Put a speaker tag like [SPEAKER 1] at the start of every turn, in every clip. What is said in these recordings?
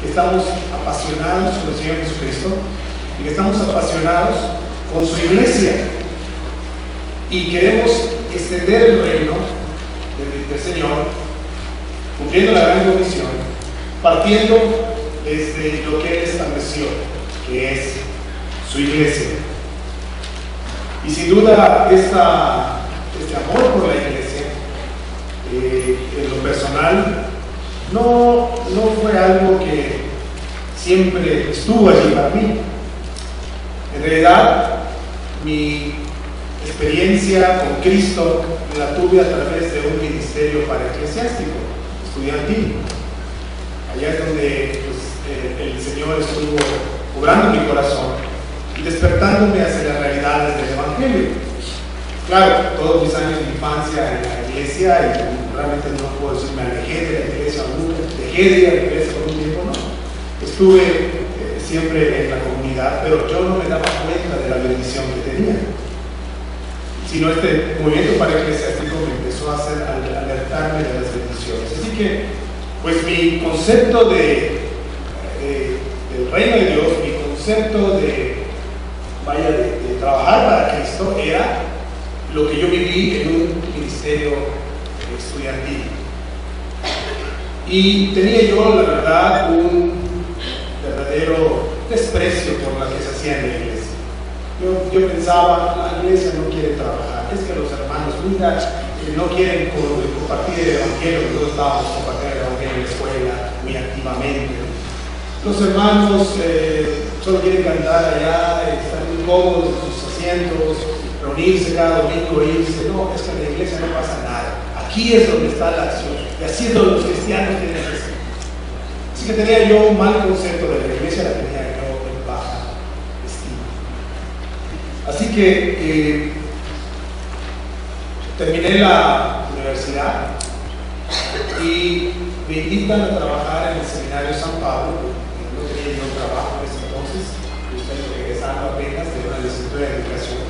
[SPEAKER 1] que estamos apasionados con el Señor Jesucristo y que estamos apasionados con su iglesia y queremos extender el reino del Señor, cumpliendo la gran comisión, partiendo desde lo que Él estableció, que es su iglesia. Y sin duda este amor por la iglesia, en lo personal, no fue algo que siempre estuvo allí para mí. En realidad, mi experiencia con Cristo la tuve a través de un ministerio para eclesiástico, estudiantil. Allá es donde el Señor estuvo obrando mi corazón y despertándome hacia las realidades del Evangelio. Claro, todos mis años de infancia en la iglesia, y realmente no puedo decir me alejé de la iglesia nunca, dejé de ir a la iglesia por un tiempo, no. Estuve siempre en la comunidad, pero yo no me daba cuenta de la bendición que tenía. Sino este movimiento para eclesiástico me empezó a hacer alertarme de las bendiciones. Así que, pues mi concepto del reino de Dios, mi concepto de trabajar para Cristo era lo que yo viví en un ministerio estudiantil. Y tenía yo, la verdad, un verdadero desprecio por lo que se hacía en la iglesia. Yo pensaba, la iglesia no quiere trabajar, es que los hermanos, mira, no quieren compartir el evangelio, nosotros estábamos compartiendo el evangelio en la escuela muy activamente. Los hermanos solo quieren cantar allá, estar muy cómodos en sus asientos, reunirse cada domingo, irse. No, es que en la iglesia no pasa nada. Aquí es donde está la acción, y así es donde los cristianos tienen que ser. Así que tenía yo un mal concepto de la iglesia, la tenía yo en baja estima. Así que terminé la universidad y me invitan a trabajar en el seminario San Pablo. No tenía yo un trabajo en ese entonces, yo estaba regresando apenas de una licenciatura de educación.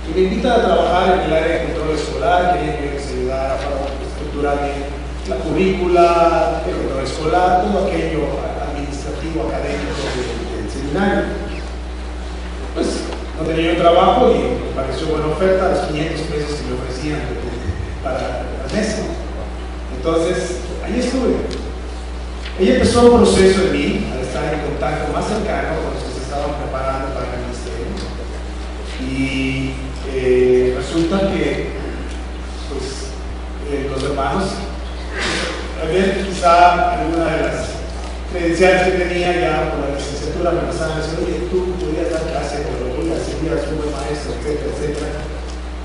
[SPEAKER 1] Y me invitan a trabajar en el área de control escolar, querían que se ayudara para estructurar la currícula, el control escolar, todo aquello administrativo, académico del seminario. Pues no tenía yo trabajo y me pareció buena oferta, los 500 pesos que me ofrecían para el mes. Entonces, ahí estuve. Ella empezó un proceso en mí, al estar en contacto más cercano con los que se estaban preparando para el ministerio. Y resulta que pues, los hermanos, a ver, quizá alguna de las credenciales que tenía ya por la licenciatura me pasaban a decir, oye, tú podrías dar clase de teología, serías un buen maestro, etcétera, etcétera.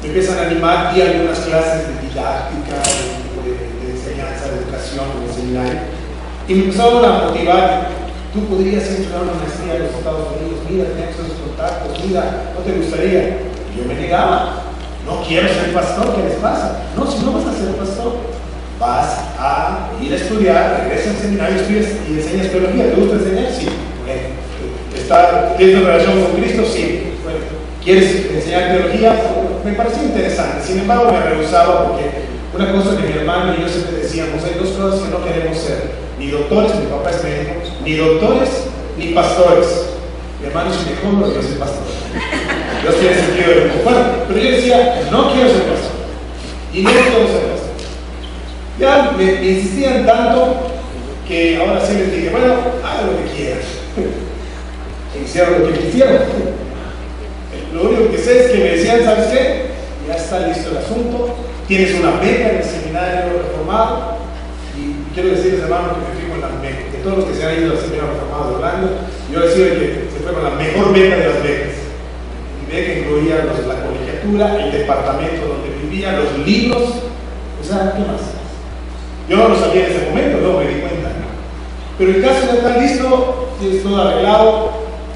[SPEAKER 1] Me empiezan a animar, di algunas clases de didáctica, de enseñanza, de educación en el seminario, y me empezaron a motivar. Tú podrías estudiar una maestría en los Estados Unidos, mira, tenemos esos contactos, mira, ¿no te gustaría? Y yo me negaba, no quiero ser pastor, ¿qué les pasa? No, si no vas a ser pastor, vas a ir a estudiar, regresa al seminario, estudias y enseñas teología. ¿Te gusta enseñar? Sí. Bueno, ¿tienes una relación con Cristo? Sí. Bueno, ¿quieres enseñar teología? Me pareció interesante, sin embargo me rehusaba porque una cosa que mi hermano y yo siempre decíamos, hay dos cosas que no queremos ser, ni doctores, mi papá es médico, ni doctores, ni pastores. Mi hermano es ginecólogo y yo soy pastor. Dios tiene sentido de lo bueno, pero yo decía, no quiero ser pastor. Y no quiero ser pastor. Ya me insistían tanto que ahora sí les dije, bueno, haga lo que quieras. E hicieron lo que quisieron. Lo único que sé es que me decían, ¿sabes qué? Ya está listo el asunto, tienes una beca en el seminario reformado. Y quiero decirles, hermano, que me fui con la beca. De todos los que se han ido al seminario reformado de Orlando, yo decía que se fue con la mejor beca de las becas. Mi beca incluía la colegiatura, el departamento donde vivía, los libros, o sea, ¿qué más? Yo no lo sabía en ese momento, luego me di cuenta. Pero en caso de estar listo, tienes todo arreglado,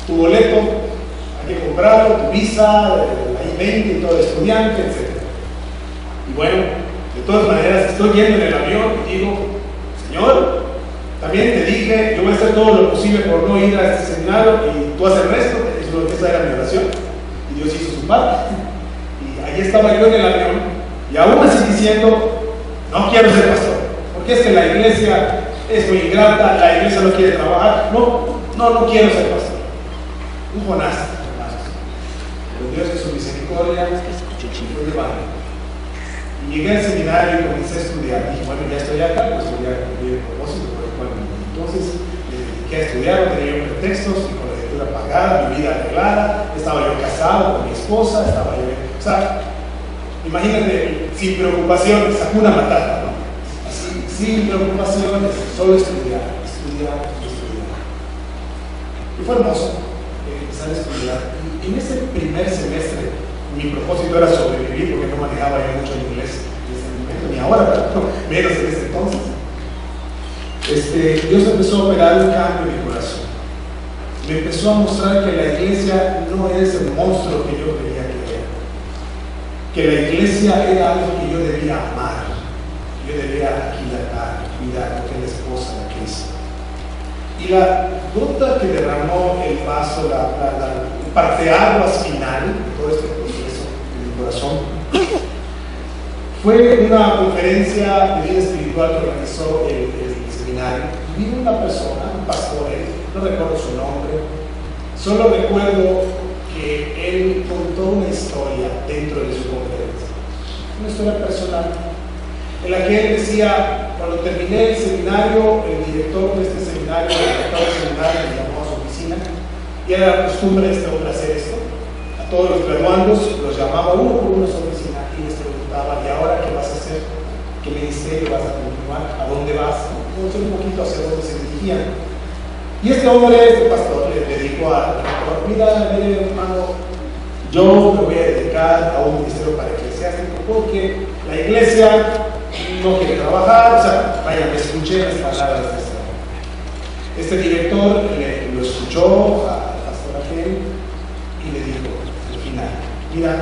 [SPEAKER 1] tu boleto, hay que comprarlo, tu visa, la I-20 y todo el estudiante, etc. Y bueno, de todas maneras, estoy yendo en el avión y digo, Señor, también te dije, yo voy a hacer todo lo posible por no ir a este seminario y tú haces el resto. Esa era mi oración. Y Dios hizo su parte. Y ahí estaba yo en el avión y aún así diciendo, no quiero ser pastor, porque es que la iglesia es muy ingrata, la iglesia no quiere trabajar. No quiero ser pastor. Un Jonás, hermanos. Pero Dios en su misericordia fue llevando. Y llegué al seminario y comencé a estudiar. Dije, bueno, ya estoy acá, pues voy a cumplir el propósito por el cual vine. Entonces, me dediqué a estudiar, no tenía yo pretextos, mi colegiatura pagada, mi vida arreglada, estaba yo casado con mi esposa, estaba yo, o sea, imagínate, sin preocupaciones, Hakuna Matata, ¿no? Así, sin preocupaciones, solo estudiar. Y fue hermoso empezar a estudiar. Y en ese primer semestre, mi propósito era sobrevivir porque no manejaba yo mucho el inglés en ese momento, ni ahora, pero menos en ese entonces. Dios empezó a operar un cambio en mi corazón. Me empezó a mostrar que la iglesia no es el monstruo que yo creía que era. Que la iglesia era algo que yo debía amar, yo debía aquilatar, cuidar, porque es la esposa de Cristo. Y la gota que derramó el vaso, el parteaguas final de todo este proceso en mi corazón, fue una conferencia de vida espiritual que organizó el seminario. Vino una persona, un pastor, no recuerdo su nombre, solo recuerdo que él contó una historia dentro de su conferencia, una historia personal, en la que él decía: cuando terminé el seminario, el director de este seminario, el director del seminario, me llamó a su oficina, y era la costumbre de este hombre hacer esto. A todos los graduandos los llamaba uno por uno a su oficina y les preguntaba: ¿y ahora qué vas a hacer? ¿Qué ministerio vas a continuar? ¿A dónde vas? Conocer un poquito hacia dónde se dirigían. Y este hombre, este pastor, le dijo al rector: mira, hermano, yo me voy a dedicar a un ministerio para eclesiástico porque la iglesia no quiere trabajar. O sea, vaya, me escuché las palabras de este hombre. Este director lo escuchó al pastor aquel y le dijo al final: mira,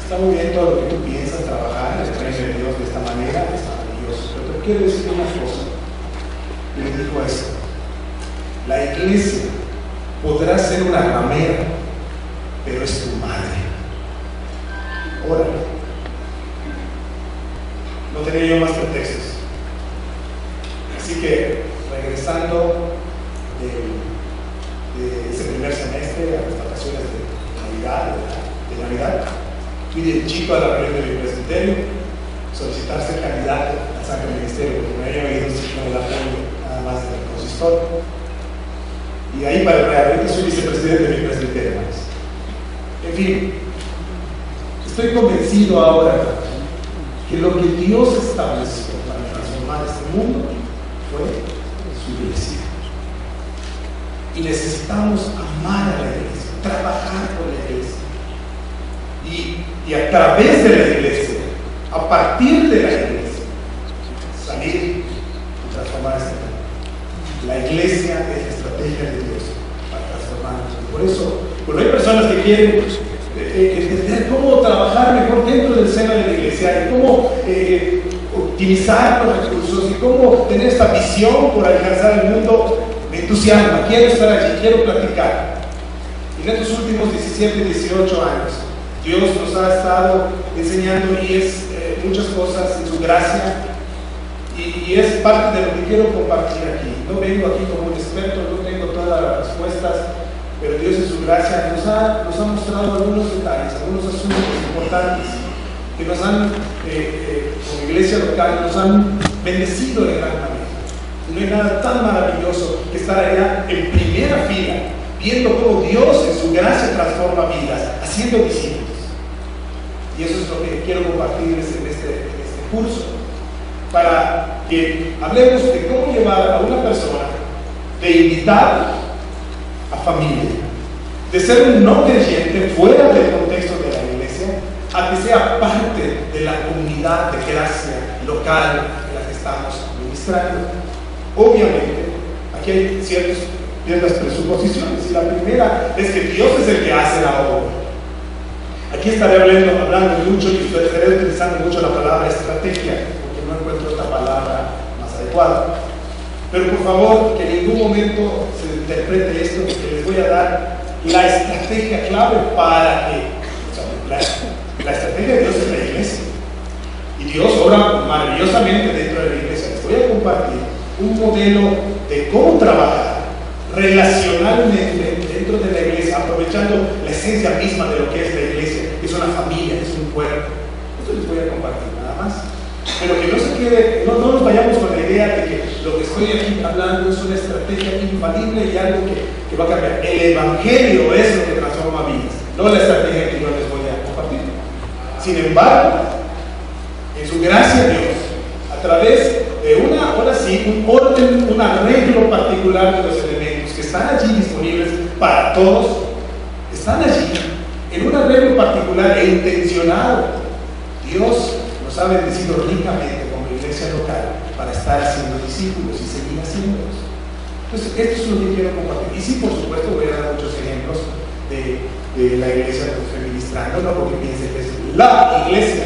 [SPEAKER 1] está muy bien todo lo que tú piensas, trabajar en el reino de Dios de esta manera, es maravilloso, pero te quiero decir una cosa. Y le dijo esto: la iglesia podrá ser una ramera, pero es tu madre. Órale. No tenía yo más pretextos. Así que, regresando de ese primer semestre a las vacaciones de Navidad, fui de chico a la reunión de mi presbiterio, solicitar ser candidato al Sacro Ministerio, porque me había oído sin el apoyo nada más del consistorio. Y ahí para el real, ahorita soy vicepresidente de mi presbiterio, hermanos. En fin, estoy convencido ahora que lo que Dios estableció para transformar este mundo fue su iglesia. Y necesitamos amar a la iglesia, trabajar con la iglesia. Y a través de la iglesia, a partir de la iglesia, salir y transformar este mundo. La iglesia es la estrategia de Dios para transformarnos. Por eso, cuando hay personas que quieren entender cómo trabajar mejor dentro del seno de la iglesia, y cómo optimizar los recursos, y cómo tener esta visión por alcanzar el mundo, me entusiasma, quiero estar allí, quiero platicar. En estos últimos 17, 18 años, Dios nos ha estado enseñando y es muchas cosas en su gracia. Y es parte de lo que quiero compartir aquí. No vengo aquí como un experto, no tengo todas las respuestas, pero Dios en su gracia nos ha mostrado algunos detalles, algunos asuntos importantes que nos han, como iglesia local, nos han bendecido de gran manera. No hay nada tan maravilloso que estar allá en primera fila, viendo cómo Dios en su gracia transforma vidas, haciendo discípulos. Y eso es lo que quiero compartirles en este curso, para que hablemos de cómo llevar a una persona de invitar a familia, de ser un no creyente fuera del contexto de la iglesia, a que sea parte de la comunidad de gracia local en la que estamos ministrando. Obviamente, aquí hay ciertas presuposiciones, y la primera es que Dios es el que hace la obra. Aquí estaré hablando mucho y estaré utilizando mucho la palabra estrategia, porque no encuentro otra palabra más adecuada. Pero por favor, que en ningún momento se interprete esto, porque les voy a dar la estrategia clave para que, la estrategia de Dios es la iglesia. Y Dios obra maravillosamente dentro de la iglesia. Les voy a compartir un modelo de cómo trabajar relacionalmente dentro de la iglesia, aprovechando la esencia misma de lo que es la iglesia, que es una familia, es un cuerpo. Esto les voy a compartir nada más. Pero que no se quede, no nos vayamos con la idea de que lo que estoy aquí hablando es una estrategia infalible y algo que va a cambiar. El evangelio es lo que transforma vidas, no la estrategia que yo les voy a compartir. Sin embargo, en su gracia Dios, a través de un orden, un arreglo particular de los elementos que están allí disponibles para todos, están allí en un arreglo particular e intencionado. Dios nos ha bendecido ricamente como iglesia local para estar haciendo discípulos y seguir haciéndolos. Entonces, esto es lo que quiero compartir. Y sí, por supuesto, voy a dar muchos ejemplos de la iglesia que estoy ministrando, no porque piense que es la iglesia,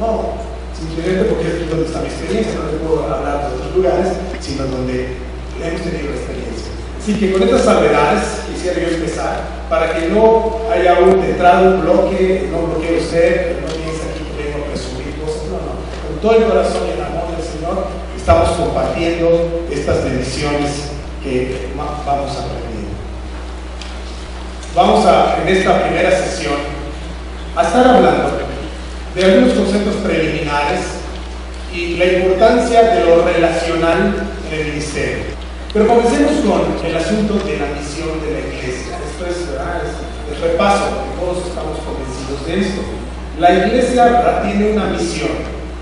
[SPEAKER 1] no, simplemente porque es donde está mi experiencia. No les puedo hablar de otros lugares, sino donde hemos tenido la experiencia. Así que con estas salvedades quisiera yo empezar para que no haya de entrada un bloque, no bloquee usted, no piense aquí que vengo a presumir cosas, no. Con todo el corazón y el amor del Señor estamos compartiendo estas bendiciones que vamos aprendiendo. Vamos en esta primera sesión a estar hablando de algunos conceptos preliminares y la importancia de lo relacional en el ministerio. Pero comencemos con el asunto de la misión de la iglesia. Esto es, ¿verdad? Es el repaso, porque todos estamos convencidos de esto. La iglesia tiene una misión,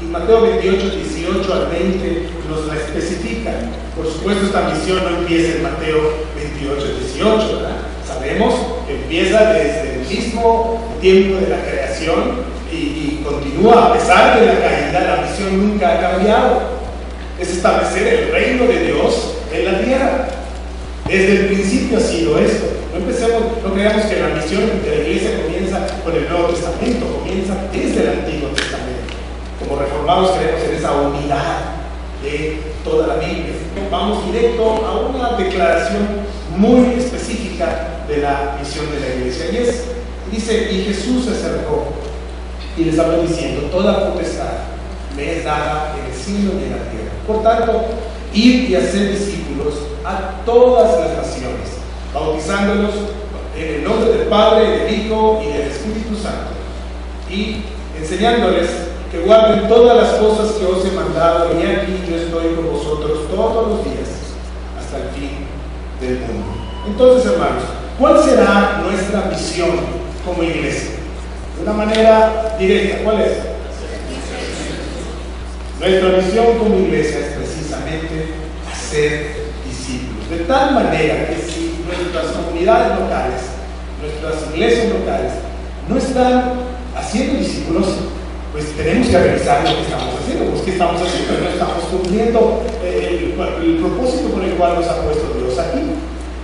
[SPEAKER 1] y Mateo 28, 18 al 20 nos la especifica. Por supuesto, esta misión no empieza en Mateo 28, 18, ¿verdad? Sabemos que empieza desde el mismo tiempo de la creación y continúa a pesar de la caída. La misión nunca ha cambiado. Es establecer el reino de Dios en la tierra. Desde el principio ha sido esto. No creamos que la misión de la iglesia comienza con el Nuevo Testamento, comienza desde el Antiguo Testamento. Como reformados creemos en esa unidad de toda la Biblia. Vamos directo a una declaración muy específica de la misión de la iglesia. Y dice, y Jesús se acercó y les habló diciendo, toda potestad me es dada en el cielo y en la tierra. Por tanto, id y hacer discípulos a todas las naciones, bautizándolos en el nombre del Padre, del Hijo y del Espíritu Santo, y enseñándoles que guarden todas las cosas que os he mandado, y aquí yo estoy con vosotros todos los días, hasta el fin del mundo. Entonces, hermanos, ¿cuál será nuestra misión como iglesia? De una manera directa, ¿cuál es? Nuestra misión como iglesia es precisamente hacer discípulos. De tal manera que si nuestras comunidades locales, nuestras iglesias locales, no están haciendo discípulos, pues tenemos que revisar lo que estamos haciendo. Pues, ¿qué estamos haciendo? No estamos cumpliendo el propósito por el cual nos ha puesto Dios aquí.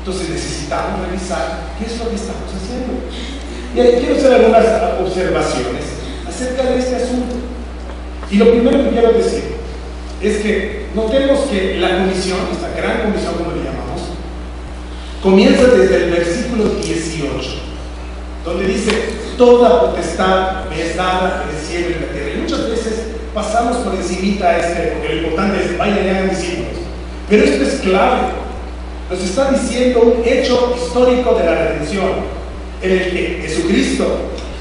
[SPEAKER 1] Entonces necesitamos revisar qué es lo que estamos haciendo. Y ahí quiero hacer algunas observaciones acerca de este asunto. Y lo primero que quiero decir es que notemos que la comisión, esta gran comisión como le llamamos, comienza desde el versículo 18, donde dice, toda potestad me es dada en el cielo y en la tierra. Y muchas veces pasamos por encimita porque lo importante es, vayan y hagan discípulos. Pero esto es clave. Nos está diciendo un hecho histórico de la redención, en el que Jesucristo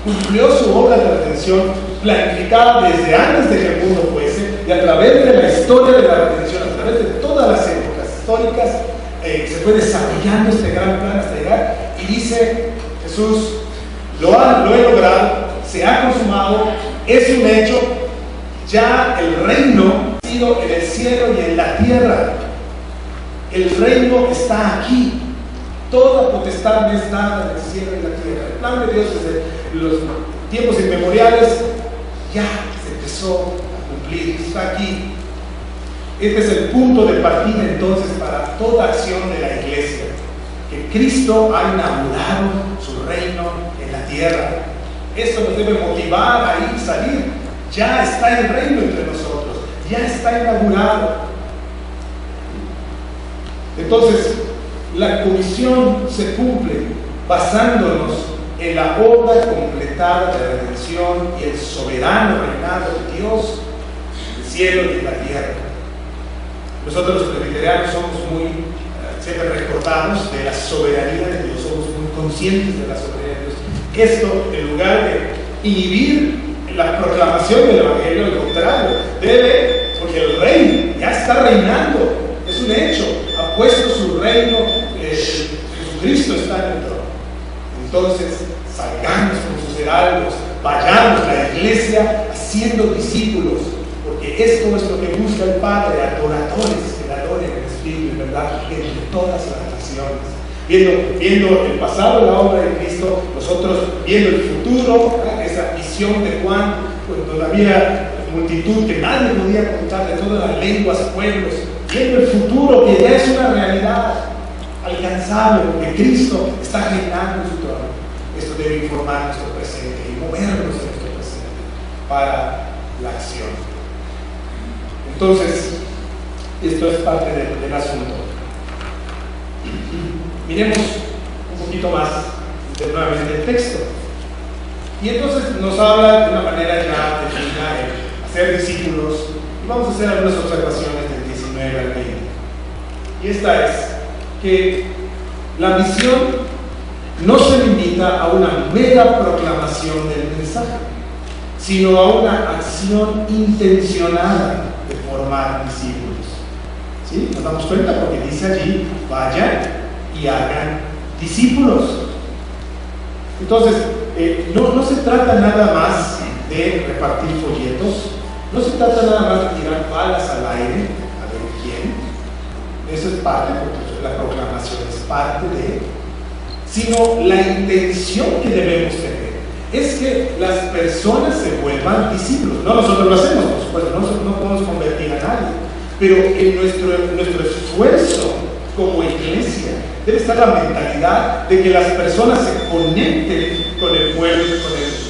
[SPEAKER 1] cumplió su obra de redención planificada desde antes de que el mundo fuese, y a través de la historia de la redención, a través de todas las épocas históricas, se fue desarrollando este gran plan hasta llegar, y dice Jesús, lo he logrado, se ha consumado, es un hecho, ya el reino ha sido en el cielo y en la tierra. El reino está aquí. Toda potestad me es dada en el cielo y en la tierra. El plan de Dios desde los tiempos inmemoriales ya se empezó a cumplir, está aquí. Este es el punto de partida entonces para toda acción de la iglesia, que Cristo ha inaugurado su reino en la tierra. Esto nos debe motivar a ir y salir. Ya está el reino entre nosotros, ya está inaugurado. Entonces, la comisión se cumple basándonos en la obra completada de la redención y el soberano reinado de Dios en el cielo y en la tierra. Nosotros los presbiterianos somos muy siempre recordados de la soberanía de Dios, somos muy conscientes de la soberanía de Dios. Esto, en lugar de inhibir la proclamación del Evangelio, al contrario, debe, porque el rey ya está reinando, es un hecho, ha puesto su reino, Jesucristo está en el trono. Entonces, salgamos como sus heraldos, vayamos la iglesia haciendo discípulos, porque esto es lo que busca el Padre, adoradores que le adoren en espíritu y verdad entre todas las naciones. Viendo el pasado, la obra de Cristo, nosotros viendo el futuro, esa visión de Juan, cuando había multitud que nadie podía contar de todas las lenguas, pueblos, viendo el futuro que ya es una realidad alcanzable, porque Cristo está reinando en su trono. Esto debe informar nuestro presente y movernos en nuestro presente para la acción. Entonces, esto es parte del asunto. Miremos un poquito más nuevamente el texto. Y entonces nos habla de una manera ya definida de hacer discípulos. Y vamos a hacer algunas observaciones del 19 al 20. Y esta es que la misión no se limita a una mera proclamación del mensaje, sino a una acción intencionada de formar discípulos. ¿Sí? Nos damos cuenta porque dice allí, vayan y hagan discípulos. Entonces, no se trata nada más de repartir folletos, no se trata nada más de tirar balas al aire, a ver quién. Eso es parte, porque la proclamación es parte de, sino la intención que debemos tener es que las personas se vuelvan discípulos. No nosotros lo hacemos, por supuesto, no podemos convertir a nadie, pero en nuestro esfuerzo como iglesia debe estar la mentalidad de que las personas se conecten con el pueblo,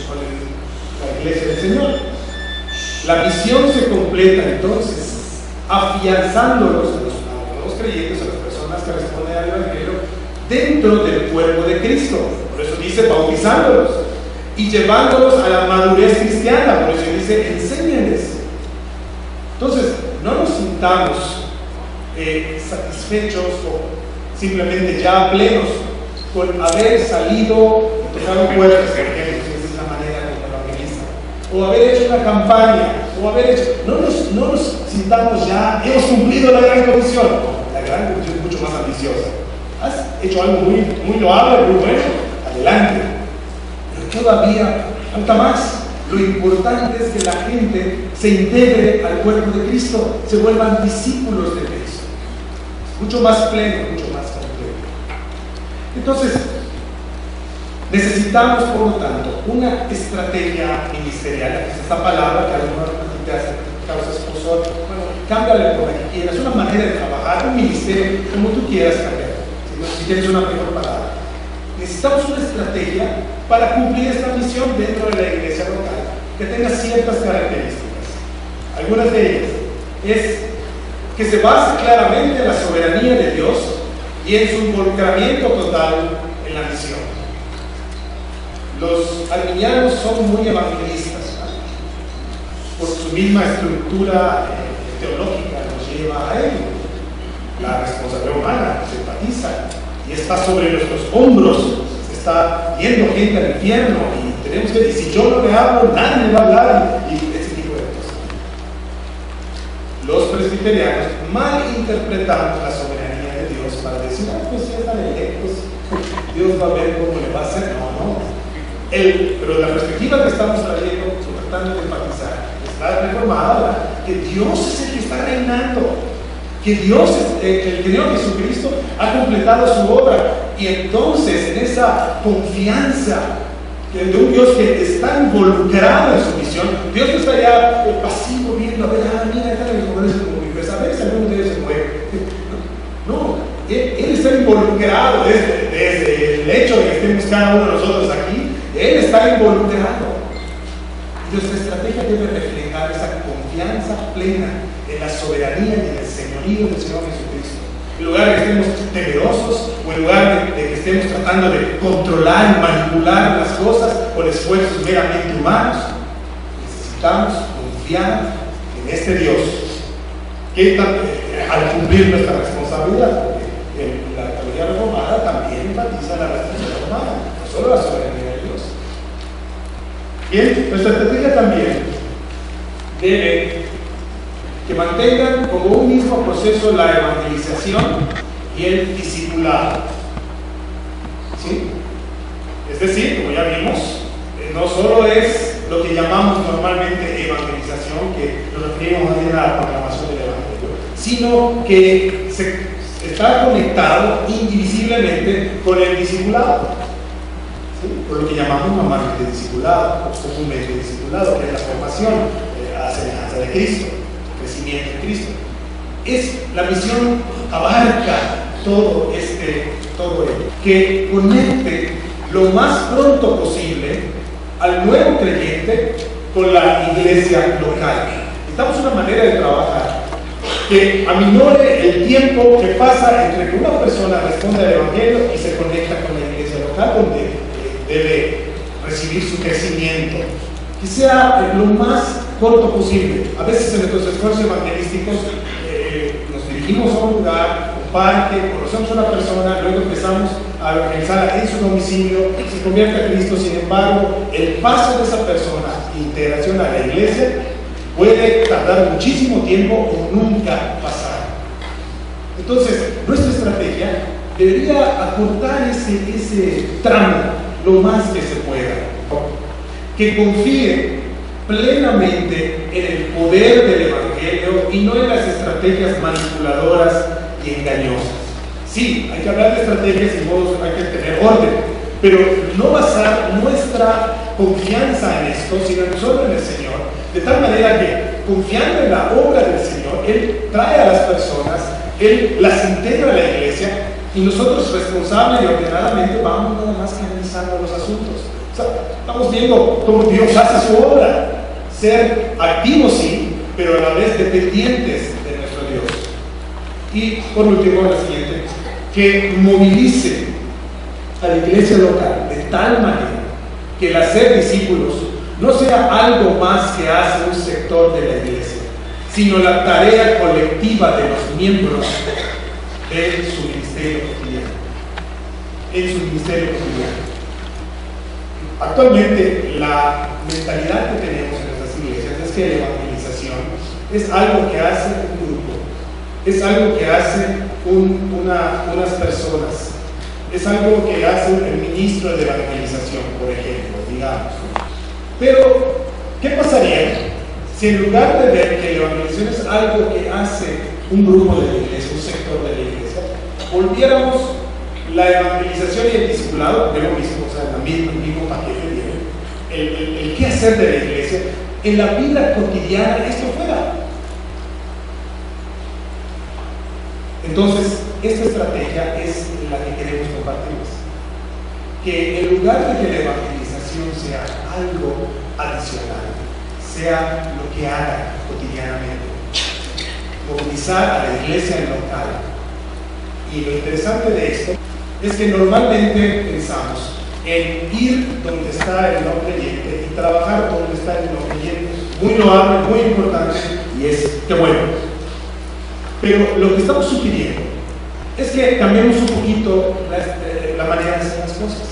[SPEAKER 1] con la iglesia del Señor. La misión se completa entonces afianzándolos a los creyentes, a las personas que responden al Evangelio, dentro del cuerpo de Cristo. Por eso dice bautizándolos y llevándolos a la madurez cristiana. Por eso dice enséñenles. Entonces, no nos sintamos satisfechos o simplemente ya plenos con haber salido y tocado puertas, por ejemplo, si esa es la manera como evangeliza, o haber hecho una campaña, o haber hecho, no nos sintamos ya, hemos cumplido la gran comisión. La gran comisión es mucho más ambiciosa. Has hecho algo muy loable, muy bueno, adelante, pero todavía falta más. Lo importante es que la gente se integre al cuerpo de Cristo, se vuelvan discípulos de Cristo. Mucho más pleno, mucho más completo. Entonces, necesitamos, por lo tanto, una estrategia ministerial. Esta palabra que a lo mejor te hace causa esposo, bueno, cámbiale por la que quieras, una manera de trabajar, un ministerio, como tú quieras cambiar. Si tienes una mejor palabra. Necesitamos una estrategia para cumplir esta misión dentro de la iglesia local, que tenga ciertas características. Algunas de ellas es que se base claramente en la soberanía de Dios y en su involucramiento total en la misión. Los arminianos son muy evangelistas, ¿no? Por su misma estructura teológica nos lleva a ello. La responsabilidad humana se enfatiza y está sobre nuestros hombros, se está yendo gente al infierno y tenemos que decir, si yo no le hablo, nadie me va a hablar y ese tipo de cosas. Los presbiterianos mal interpretamos la soberanía de Dios para decir, pues ya están electos, Dios va a ver cómo le va a hacer. No. Pero la perspectiva que estamos trayendo, tratando de enfatizar, está reformada, que Dios es el que está reinando. Que Dios, el Señor Jesucristo, ha completado su obra. Y entonces, en esa confianza de un Dios que está involucrado en su misión, Dios no está ya pasivo viendo, a ver, mira, están los jóvenes como mi juez, a ver si alguno de ellos se mueve. No, Él está involucrado desde el hecho de que estemos cada uno de nosotros aquí. Él está involucrado. Y nuestra estrategia debe reflejar esa confianza plena en la soberanía y en el señorío del Señor Jesucristo. En lugar de que estemos temerosos o en lugar de que estemos tratando de controlar y manipular las cosas con esfuerzos meramente humanos, necesitamos confiar en este Dios que al cumplir nuestra responsabilidad, porque la teología reformada también enfatiza la responsabilidad humana, no solo la soberanía de Dios. Bien, nuestra estrategia también debe que mantengan como un mismo proceso la evangelización y el discipulado. ¿Sí? Es decir, como ya vimos, no solo es lo que llamamos normalmente evangelización, que nos referimos más bien a la proclamación del Evangelio, sino que está conectado indivisiblemente con el discipulado, ¿sí? Por lo que llamamos normalmente discipulado, o comúnmente discipulado, que es la formación a semejanza de Cristo, el crecimiento en Cristo. La misión abarca todo ello, que conecte lo más pronto posible al nuevo creyente con la iglesia local. Necesitamos una manera de trabajar que aminore el tiempo que pasa entre que una persona responde al Evangelio y se conecta con la iglesia local donde debe recibir su crecimiento, que sea lo más corto posible. A veces en nuestros esfuerzos evangelísticos nos dirigimos a un lugar, un parque, conocemos a una persona, luego empezamos a evangelizarla en su domicilio, se convierte a Cristo. Sin embargo, el paso de esa persona, integración a la iglesia, puede tardar muchísimo tiempo o nunca pasar. Entonces, nuestra estrategia debería acortar ese tramo lo más que se pueda, que confíe plenamente en el poder del Evangelio y no en las estrategias manipuladoras y engañosas. Sí, hay que hablar de estrategias y modos, hay que tener orden, pero no basar nuestra confianza en esto, sino solo en el Señor, de tal manera que, confiando en la obra del Señor, Él trae a las personas, Él las integra a la iglesia, y nosotros responsable y ordenadamente vamos nada más canalizando los asuntos. O sea, estamos viendo cómo Dios hace su obra, ser activos sí, pero a la vez dependientes de nuestro Dios. Y por último, la siguiente, que movilice a la iglesia local de tal manera que el hacer discípulos no sea algo más que hace un sector de la iglesia, sino la tarea colectiva de los miembros en su ministerio cotidiano. Actualmente, la mentalidad que tenemos en nuestras iglesias es que la evangelización es algo que hace un grupo, es algo que hace unas personas, es algo que hace el ministro de evangelización, por ejemplo, digamos. Pero, ¿qué pasaría si en lugar de ver que la evangelización es algo que hace un grupo de la iglesia, un sector de la iglesia, volviéramos la evangelización y el discipulado de lo mismo, o sea, el mismo paquete, el qué hacer de la iglesia, en la vida cotidiana, esto fuera? Entonces, esta estrategia es la que queremos compartirles. Que en lugar de que la evangelización sea algo adicional, sea lo que haga cotidianamente, movilizar a la iglesia local. Y lo interesante de esto es que normalmente pensamos en ir donde está el no creyente y trabajar donde está el no creyente. Muy loable, muy importante, y es que bueno. Pero lo que estamos sugiriendo es que cambiemos un poquito la manera de hacer las cosas.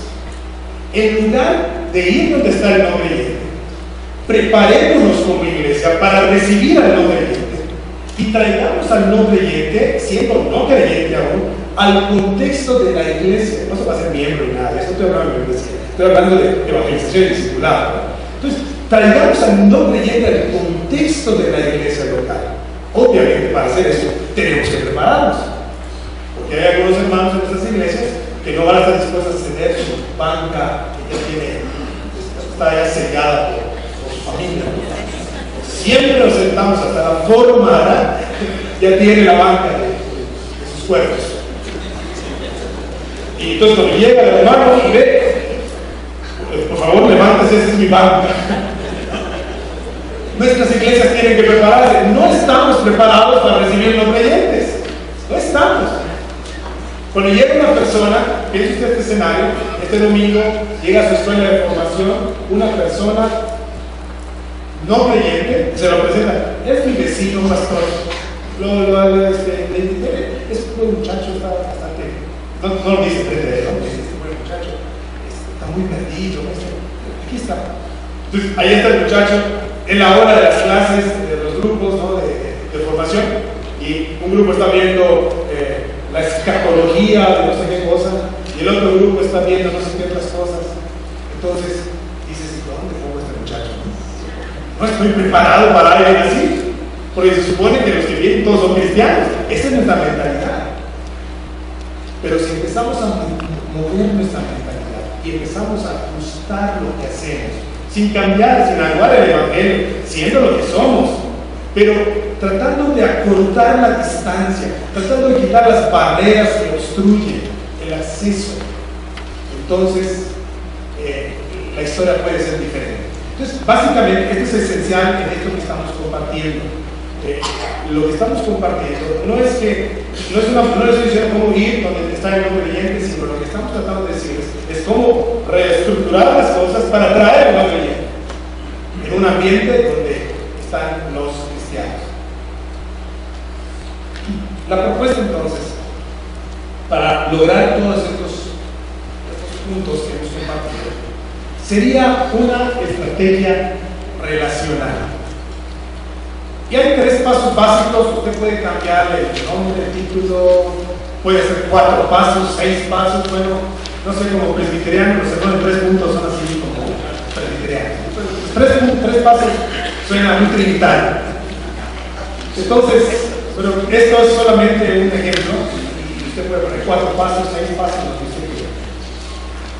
[SPEAKER 1] En lugar de ir donde está el no creyente, preparémonos como iglesia para recibir al no creyente y traigamos al no creyente, siendo no creyente aún, al contexto de la iglesia. No se va a ser miembro ni nada, esto estoy hablando de iglesia, estoy hablando de evangelización y discipulado. Entonces, traigamos al no creyente al contexto de la iglesia local. Obviamente, para hacer eso, tenemos que prepararnos, porque hay algunos hermanos en nuestras iglesias que no van a estar dispuestos a ceder su banca que está ya sellada por su familia. Siempre nos sentamos hasta la formada, ya tiene la banca de sus cuerpos. Y entonces cuando llega el hermano y ve, por favor levántese, esa es mi banca. Nuestras iglesias tienen que prepararse. No estamos preparados para recibir los creyentes. No estamos. Cuando llega una persona, piensa usted este escenario, este domingo llega a su escuela de formación una persona no creyente, se lo presenta, es mi vecino pastor. le invité, es un buen muchacho, está bastante, no lo dice frente a él, ¿no? Dice, este buen muchacho está muy perdido, aquí está. Entonces, ahí está el muchacho, en la hora de las clases, de los grupos, ¿no? de formación, y un grupo está viendo la escatología de no sé qué cosa, y el otro grupo está viendo no sé qué otras cosas. Entonces, dices, ¿dónde pongo a este muchacho? No estoy preparado para alguien así, porque se supone que los que vienen todos son cristianos. Esa es nuestra mentalidad. Pero si empezamos a mover nuestra mentalidad y empezamos a ajustar lo que hacemos, sin cambiar, sin anular el Evangelio, siendo lo que somos, pero tratando de acortar la distancia, tratando de quitar las barreras que obstruyen el acceso, entonces la historia puede ser diferente. Entonces, básicamente, esto es esencial en esto que estamos compartiendo. Lo que estamos compartiendo no es no les estoy diciendo cómo ir donde está el no creyente, sino lo que estamos tratando de decir es cómo reestructurar las cosas para atraer al no creyente en un ambiente donde están los cristianos. La propuesta entonces, para lograr todos estos puntos que hemos compartido, sería una estrategia relacional. Y hay 3 pasos básicos. Usted puede cambiarle el nombre, el título, puede ser 4 pasos, 6 pasos. Bueno, no sé, como presbiteriano, los sermones 3 puntos son así como presbiterianos. 3 pasos suena muy trinitario. Entonces, pero esto es solamente un ejemplo, y usted puede poner 4 pasos, 6 pasos, lo que usted quiera.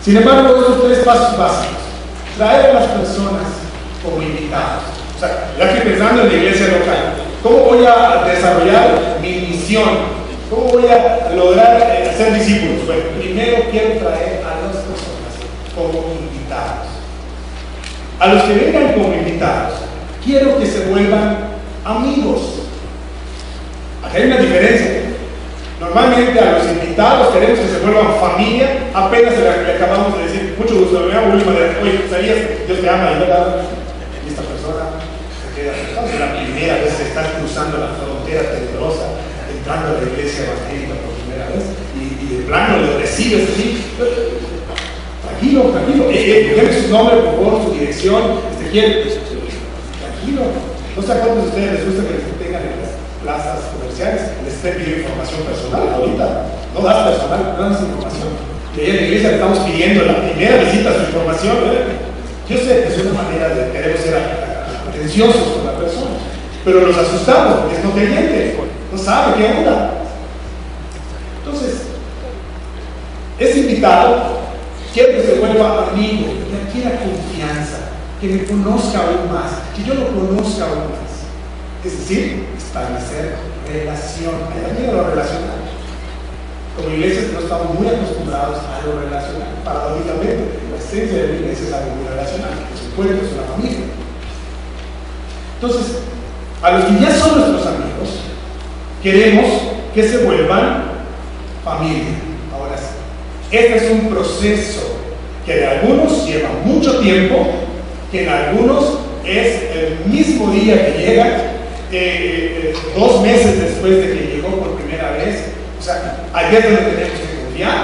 [SPEAKER 1] Sin embargo, esos 3 pasos básicos, traer a las personas como invitados. O sea, ya estoy pensando en la iglesia local. ¿Cómo voy a desarrollar mi misión? ¿Cómo voy a lograr hacer discípulos? Bueno, primero quiero traer a las personas como invitados. A los que vengan como invitados, quiero que se vuelvan amigos. Aquí hay una diferencia. Normalmente a los invitados queremos que se vuelvan familia. Apenas le acabamos de decir, mucho gusto, me llamo Willy Madera. Oye, ¿sabías? Dios te ama, y verdad. Y esta persona se queda. Es la primera vez que estás cruzando la frontera tenebrosa, entrando a la iglesia evangélica por primera vez, y de plano lo recibes así. Tranquilo, tranquilo. Déjeme su nombre, por favor, su dirección. Tranquilo. No sé a cuántos de ustedes les gusta que les tengan en las plazas comerciales, les estén pidiendo información personal. Ahorita no das personal, no das información. Y ahí en la iglesia le estamos pidiendo la primera visita a su información. Yo sé que es una manera de querer ser atenciosos con la persona, pero los asustamos porque es no creyente, no sabe qué onda. Entonces, ese invitado quiere que se vuelva amigo, que adquiera confianza, que me conozca aún más, que yo lo conozca aún más. Es decir, establecer relación. Hay lo relacional. Como iglesias no estamos muy acostumbrados a lo relacional. Paradójicamente, la esencia de la iglesia es algo muy relacional. Es un pueblo, es una familia. Entonces, a los que ya son nuestros amigos, queremos que se vuelvan familia. Ahora sí, este es un proceso que de algunos lleva mucho tiempo, que en algunos es el mismo día que llega, 2 meses después de que llegó por primera vez. O sea, ahí es donde tenemos que confiar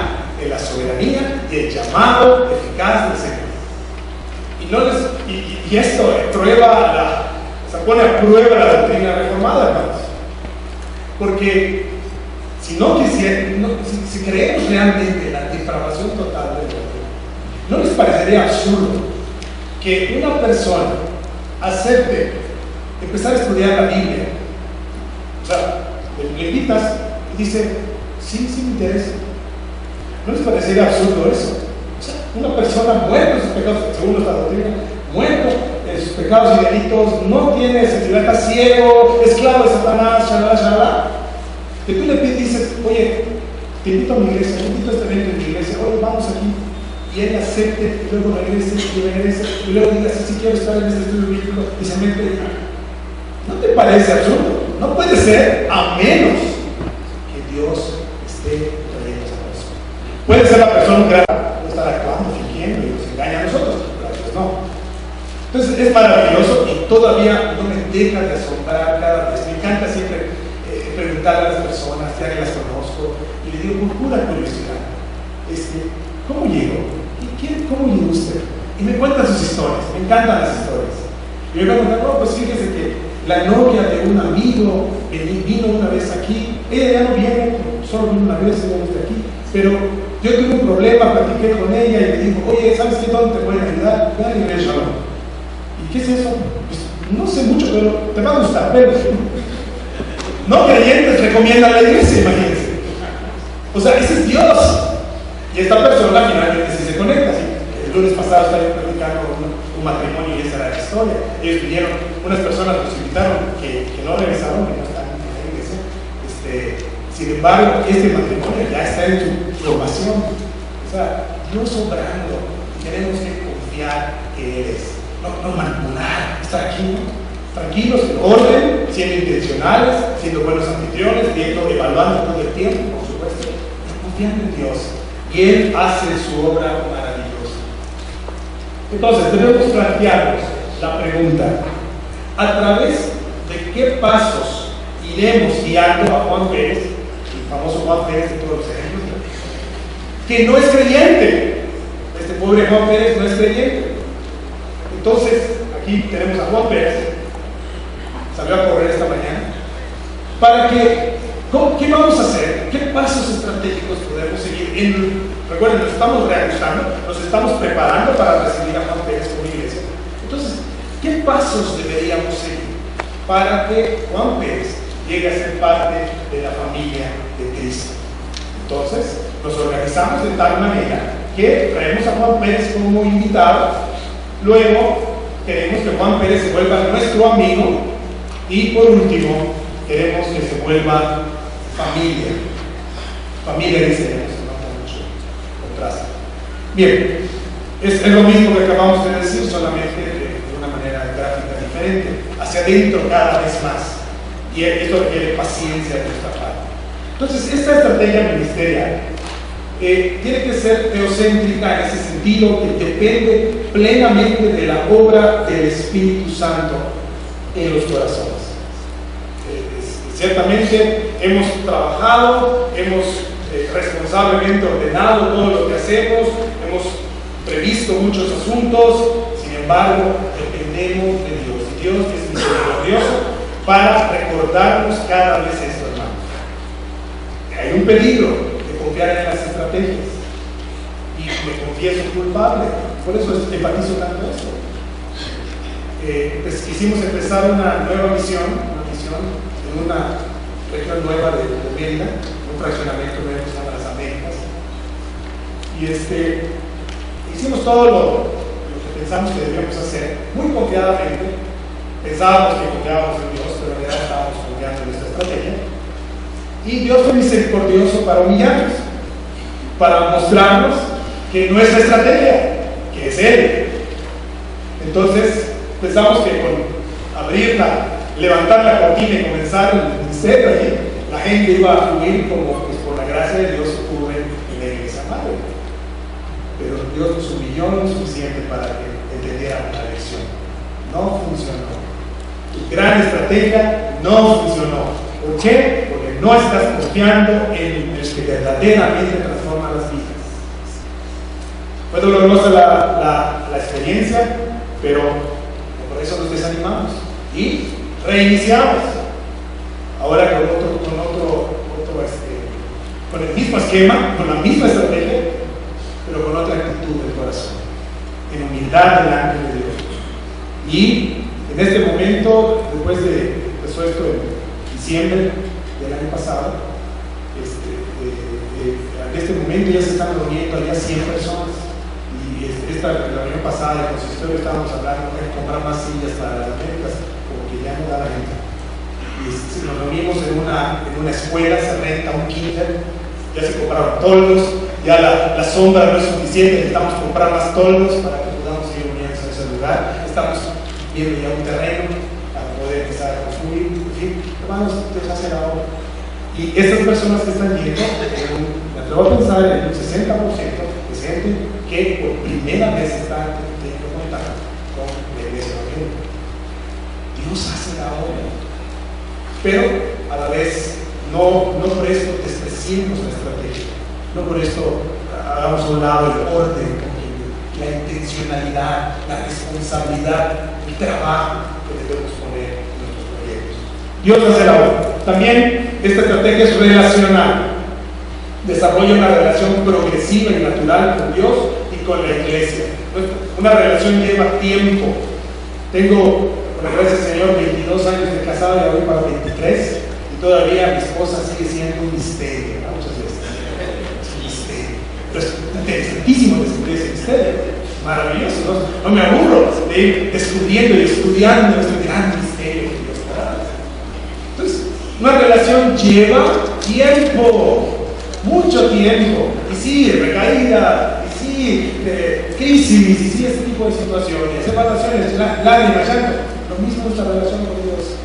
[SPEAKER 1] en la soberanía y el llamado eficaz del Señor. Y esto pone a prueba la doctrina reformada, hermanos. Porque si creemos realmente la depravación total del hombre, ¿no les parecería absurdo que una persona acepte empezar a estudiar la Biblia? O sea, le invitas y dice, sí me interesa. ¿No les parecería absurdo eso? O sea, una persona muerta en sus pecados, según nuestra doctrina, muerto en sus pecados y delitos, no tiene sensibilidad, está ciego, esclavo de Satanás, shalala. Que tú le pides y dices, oye, te invito a mi iglesia, te invito a este evento en mi iglesia, oye, vamos aquí. Y él acepte, y luego regrese, y luego diga, sí quiero estar en este estudio bíblico, y se mete. ¿No te parece absurdo? No puede ser, a menos que Dios esté trayendo a esa persona. Puede ser la persona que no estar actuando, fingiendo y nos engaña a nosotros, pero a veces no. Entonces es maravilloso y todavía no me deja de asombrar cada vez. Me encanta siempre preguntarle a las personas, ya que las conozco, y le digo, por pura curiosidad, ¿cómo llegó? ¿Cómo llegó usted? Y me cuentan sus historias, me encantan las historias. Y me van a contar, no, pues fíjese que la novia de un amigo vino una vez aquí, ella ya no viene, solo vino una vez, ella no está aquí, pero yo tuve un problema, platiqué con ella y le dijo, oye, ¿sabes qué? ¿Dónde te pueden ayudar? Dale, ven, Shalom. ¿Y qué es eso? Pues no sé mucho, pero te va a gustar, pero no creyentes recomiendan la iglesia, imagínense. O sea, ese es Dios. Y esta persona finalmente sí se conecta. ¿Sí? El lunes pasado estaba platicando un matrimonio y esa era la historia. Ellos vinieron, unas personas los invitaron que no regresaron, que no están en la iglesia. Sin embargo, este matrimonio ya está en su formación. O sea, Dios obrando. Tenemos que confiar que eres. No manipular, estar aquí, ¿no? Tranquilos, en orden, siendo intencionales, siendo buenos anfitriones, evaluando todo el tiempo, por supuesto, confiando en Dios. Y Él hace su obra maravillosa. Entonces, debemos plantearnos la pregunta: ¿a través de qué pasos iremos guiando a Juan Pérez, el famoso Juan Pérez de todos los ejemplos, que no es creyente? Este pobre Juan Pérez no es creyente. Entonces, aquí tenemos a Juan Pérez, salió a correr esta mañana, para que, ¿qué vamos a hacer? ¿Qué pasos estratégicos podemos seguir? Recuerden, nos estamos reajustando, nos estamos preparando para recibir a Juan Pérez como iglesia. Entonces, ¿qué pasos deberíamos seguir para que Juan Pérez llegue a ser parte de la familia de Cristo? Entonces, nos organizamos de tal manera que traemos a Juan Pérez como invitado. Luego, queremos que Juan Pérez se vuelva nuestro amigo. Y por último, queremos que se vuelva familia. Familia, dice, se nota mucho contraste. Bien, es lo mismo que acabamos de decir, solamente de una manera gráfica diferente. Hacia adentro cada vez más. Y esto requiere paciencia de nuestra parte. Entonces, esta estrategia ministerial tiene que ser teocéntrica en ese sentido, que depende plenamente de la obra del Espíritu Santo en los corazones. Ciertamente hemos trabajado, hemos responsablemente ordenado todo lo que hacemos, hemos previsto muchos asuntos, sin embargo, dependemos de Dios. Y Dios es misericordioso para recordarnos cada vez esto, hermanos. Hay un peligro de confiar en las estrategias. Y me confieso culpable. Por eso enfatizo tanto esto. Pues quisimos empezar una nueva misión en una región nueva de Mérida, un fraccionamiento nuevo que se llama Las Américas. Y hicimos todo lo que pensamos que debíamos hacer, muy confiadamente. Pensábamos que confiábamos en Dios, pero en realidad estábamos confiando en nuestra estrategia. Y Dios fue misericordioso para humillarnos, para mostrarnos que nuestra estrategia, que es Él. Entonces, pensamos que con levantar la cortina y comenzar el ministerio allí, la gente iba a fluir como pues, por la gracia de Dios ocurre en la iglesia madre. Pero Dios nos humilló lo suficiente para que entendiéramos la lección. No funcionó. Tu gran estrategia no funcionó. ¿Por qué? Porque no estás confiando en el que verdaderamente transforma las vidas. Fue dolorosa la experiencia, pero por eso nos desanimamos y reiniciamos. Ahora con el mismo esquema, con la misma estrategia, pero con otra actitud del corazón, en humildad delante de Dios. Y en este momento, después de empezó esto en diciembre del año pasado, en este momento ya se están reuniendo allá 100 personas. Y la reunión pasada del consistorio estábamos hablando de comprar más sillas para las Américas, porque ya no da la gente. Y nos reunimos en una escuela, se renta un kinder, ya se compraron toldos, ya la sombra no es suficiente, necesitamos comprar más toldos para que podamos ir unidos a ese lugar. Estamos viendo ya un terreno para poder empezar a construir. En fin, hermanos, Dios hace la obra. Y estas personas que están yendo, me atrevo a pensar en un 60% de gente que por primera vez está teniendo contacto con la iglesia evangélica. Dios hace la obra, pero a la vez no por esto despreciemos la estrategia, no por esto hagamos a un lado el orden, la intencionalidad, la responsabilidad, el trabajo que debemos poner en nuestros proyectos. Dios hace la obra. También esta estrategia es relacional. Desarrolla una relación progresiva y natural con Dios y con la iglesia. Una relación lleva tiempo. Tengo, por la gracia del Señor, 22 años de casado y voy para 23, y todavía mi esposa sigue siendo un misterio, ¿no? Muchas veces. Es un misterio. Pero es interesantísimo descubrir ese misterio. Maravilloso, no me aburro de ir descubriendo y estudiando este gran misterio que Dios da. Entonces, una relación lleva tiempo. Mucho tiempo, y sí, recaída, y sí, crisis, y sí, ese tipo de situaciones, separaciones, lágrimas, llanto. Lo mismo nuestra relación con Dios.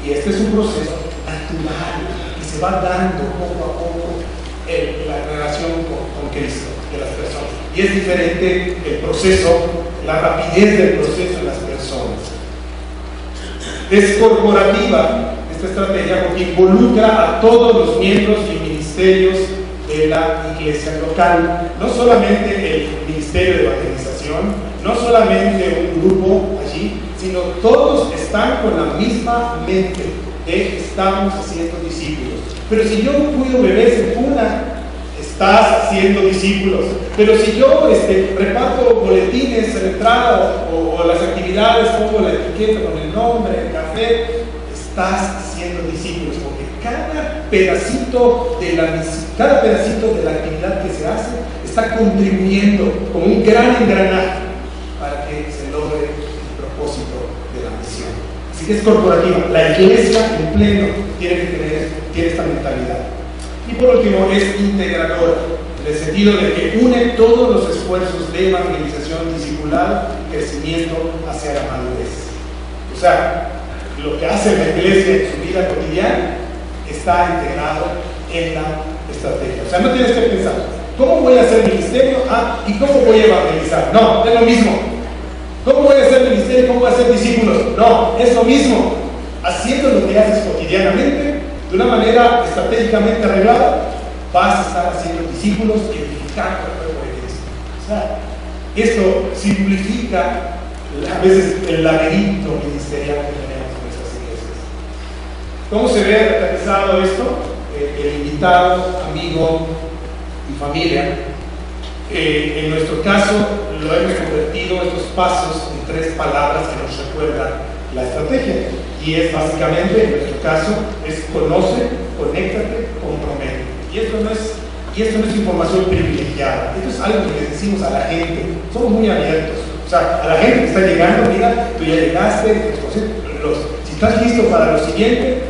[SPEAKER 1] Y este es un proceso natural que se va dando poco a poco la relación con Cristo de las personas. Y es diferente el proceso, la rapidez del proceso en las personas. Es corporativa esta estrategia porque involucra a todos los miembros y ministerios de la iglesia local, no solamente el ministerio de evangelización, no solamente un grupo allí, sino todos están con la misma mente de estamos haciendo discípulos. Pero si yo cuido bebés en cuna, estás haciendo discípulos. Pero si yo reparto boletines en la entrada o las actividades, pongo la etiqueta con el nombre, el café, estás haciendo discípulos, porque cada pedacito de la actividad que se hace está contribuyendo como un gran engranaje para que se logre el propósito de la misión. Así que es corporativa. La iglesia en pleno tiene esta mentalidad. Y por último, es integradora, en el sentido de que une todos los esfuerzos de evangelización discipular y crecimiento hacia la madurez. O sea, lo que hace la iglesia en su vida cotidiana está integrado en la estrategia. O sea, no tienes que pensar, ¿cómo voy a hacer ministerio? ¿Y cómo voy a evangelizar? No, es lo mismo. ¿Cómo voy a hacer ministerio? ¿Cómo voy a hacer discípulos? No, es lo mismo. Haciendo lo que haces cotidianamente, de una manera estratégicamente arreglada, vas a estar haciendo discípulos y edificando el cuerpo de Cristo. O sea, esto simplifica a veces el laberinto ministerial que tenemos en nuestras iglesias. ¿Cómo se ve realizado esto? El invitado, amigo y familia. En nuestro caso lo hemos convertido estos pasos en 3 palabras que nos recuerdan la estrategia, y es básicamente, en nuestro caso, es conoce, conéctate, compromete. Y esto no es información privilegiada, esto es algo que les decimos a la gente. Somos muy abiertos. O sea, a la gente que está llegando, mira, tú ya llegaste, si estás listo para lo siguiente,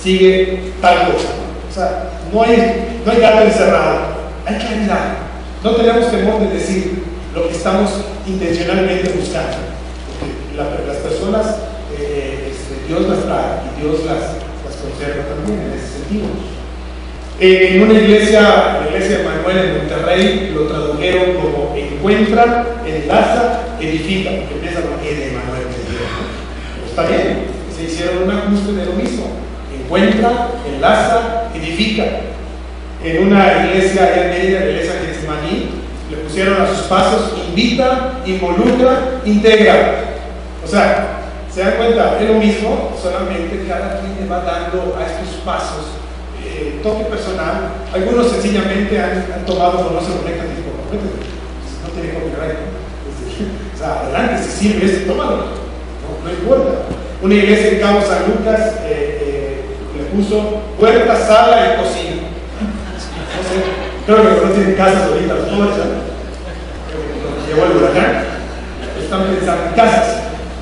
[SPEAKER 1] sigue tal cosa. O sea, no hay gato encerrado, hay claridad. No tenemos temor de decir lo que estamos intencionalmente buscando, porque las personas, Dios las trae y Dios las conserva también en ese sentido. En una iglesia, la iglesia de Manuel en Monterrey, lo tradujeron como encuentra, enlaza, edifica, porque empieza con E de Manuel. Está bien, se hicieron un ajuste de lo mismo. Encuentra, enlaza, edifica. En una iglesia allá en Mérida, la iglesia de Getsemaní, le pusieron a sus pasos invita, involucra, integra. O sea, se dan cuenta, es lo mismo, solamente cada quien le va dando a estos pasos toque personal. Algunos sencillamente han tomado conoce conéctate y comprométete. No tiene copyright, ¿no? O sea, adelante, si sirve eso, tómalo. No importa. Una iglesia en Cabo San Lucas le puso puerta, sala y cocina. No sé, creo que no tienen casas ahorita, los pobres, llegó el huracán, están pensando en casas.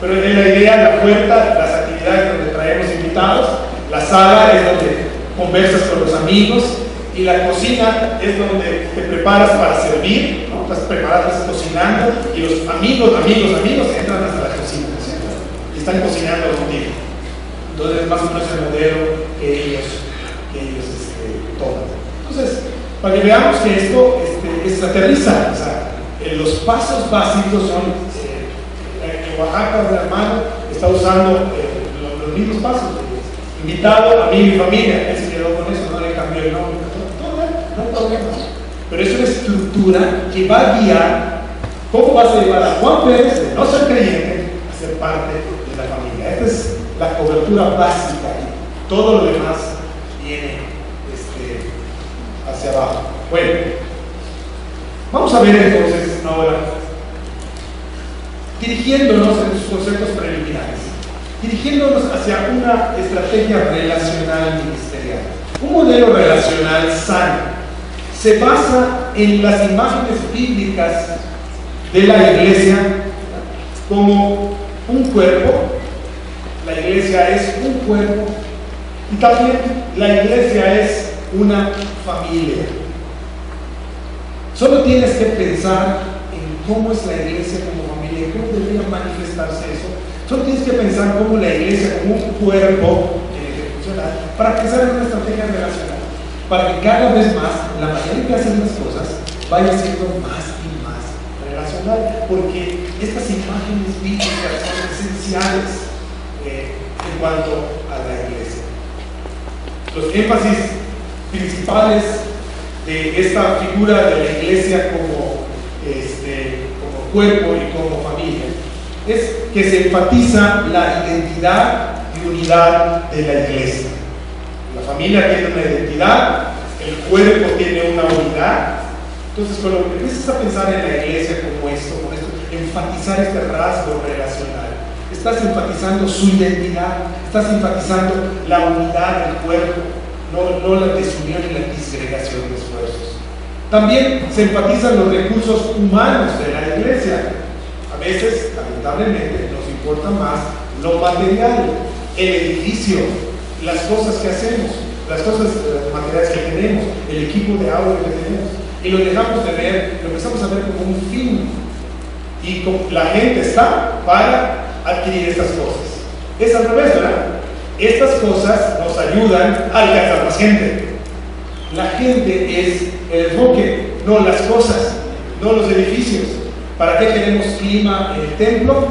[SPEAKER 1] Pero es la idea, la puerta, las actividades donde traemos invitados, la sala es donde conversas con los amigos, y la cocina es donde te preparas para servir, ¿no? Estás preparado, estás cocinando, y los amigos entran hasta la cocina, ¿cierto? Y están cocinando contigo. Entonces es más o menos el modelo que ellos toman. Entonces, para que veamos que esto es aterrizar, o sea, los pasos básicos son, en Oaxaca, un hermano está usando los mismos pasos. Invitado, amigo y familia, él se quedó con eso, no le problemas. Pero es una estructura que va a guiar cómo vas a llevar a Juan Pérez de no ser creyente a ser parte de la familia. Esta es la cobertura básica y todo lo demás viene hacia abajo. Bueno, vamos a ver entonces ahora, dirigiéndonos en sus conceptos preliminares, dirigiéndonos hacia una estrategia relacional ministerial. Un modelo relacional sano se basa en las imágenes bíblicas de la iglesia como un cuerpo. La iglesia es un cuerpo y también la iglesia es una familia. Solo tienes que pensar en cómo es la iglesia como familia y cómo debería manifestarse eso. Solo tienes que pensar cómo la iglesia como un cuerpo tiene que funcionar para pensar en una estrategia relacional, para que cada vez más la manera en que hacen las cosas vaya siendo más y más relacional, porque estas imágenes bíblicas son esenciales en cuanto a la iglesia. Los énfasis principales de esta figura de la iglesia como cuerpo y como familia es que se enfatiza la identidad y unidad de la iglesia. La familia tiene una identidad, el cuerpo tiene una unidad. Entonces, cuando empiezas a pensar en la iglesia como esto, enfatizar este rasgo relacional, estás enfatizando su identidad, estás enfatizando la unidad del cuerpo, no la desunión y la disgregación de esfuerzos. También se enfatizan los recursos humanos de la iglesia. A veces, lamentablemente, nos importa más lo material, el edificio, las cosas que hacemos, las cosas materiales que tenemos, el equipo de audio que tenemos, y lo dejamos de ver, lo empezamos a ver como un fin. Y la gente está para adquirir estas cosas. Es al revés, ¿verdad? Estas cosas nos ayudan a alcanzar más gente. La gente es el enfoque, no las cosas, no los edificios. ¿Para qué queremos clima en el templo?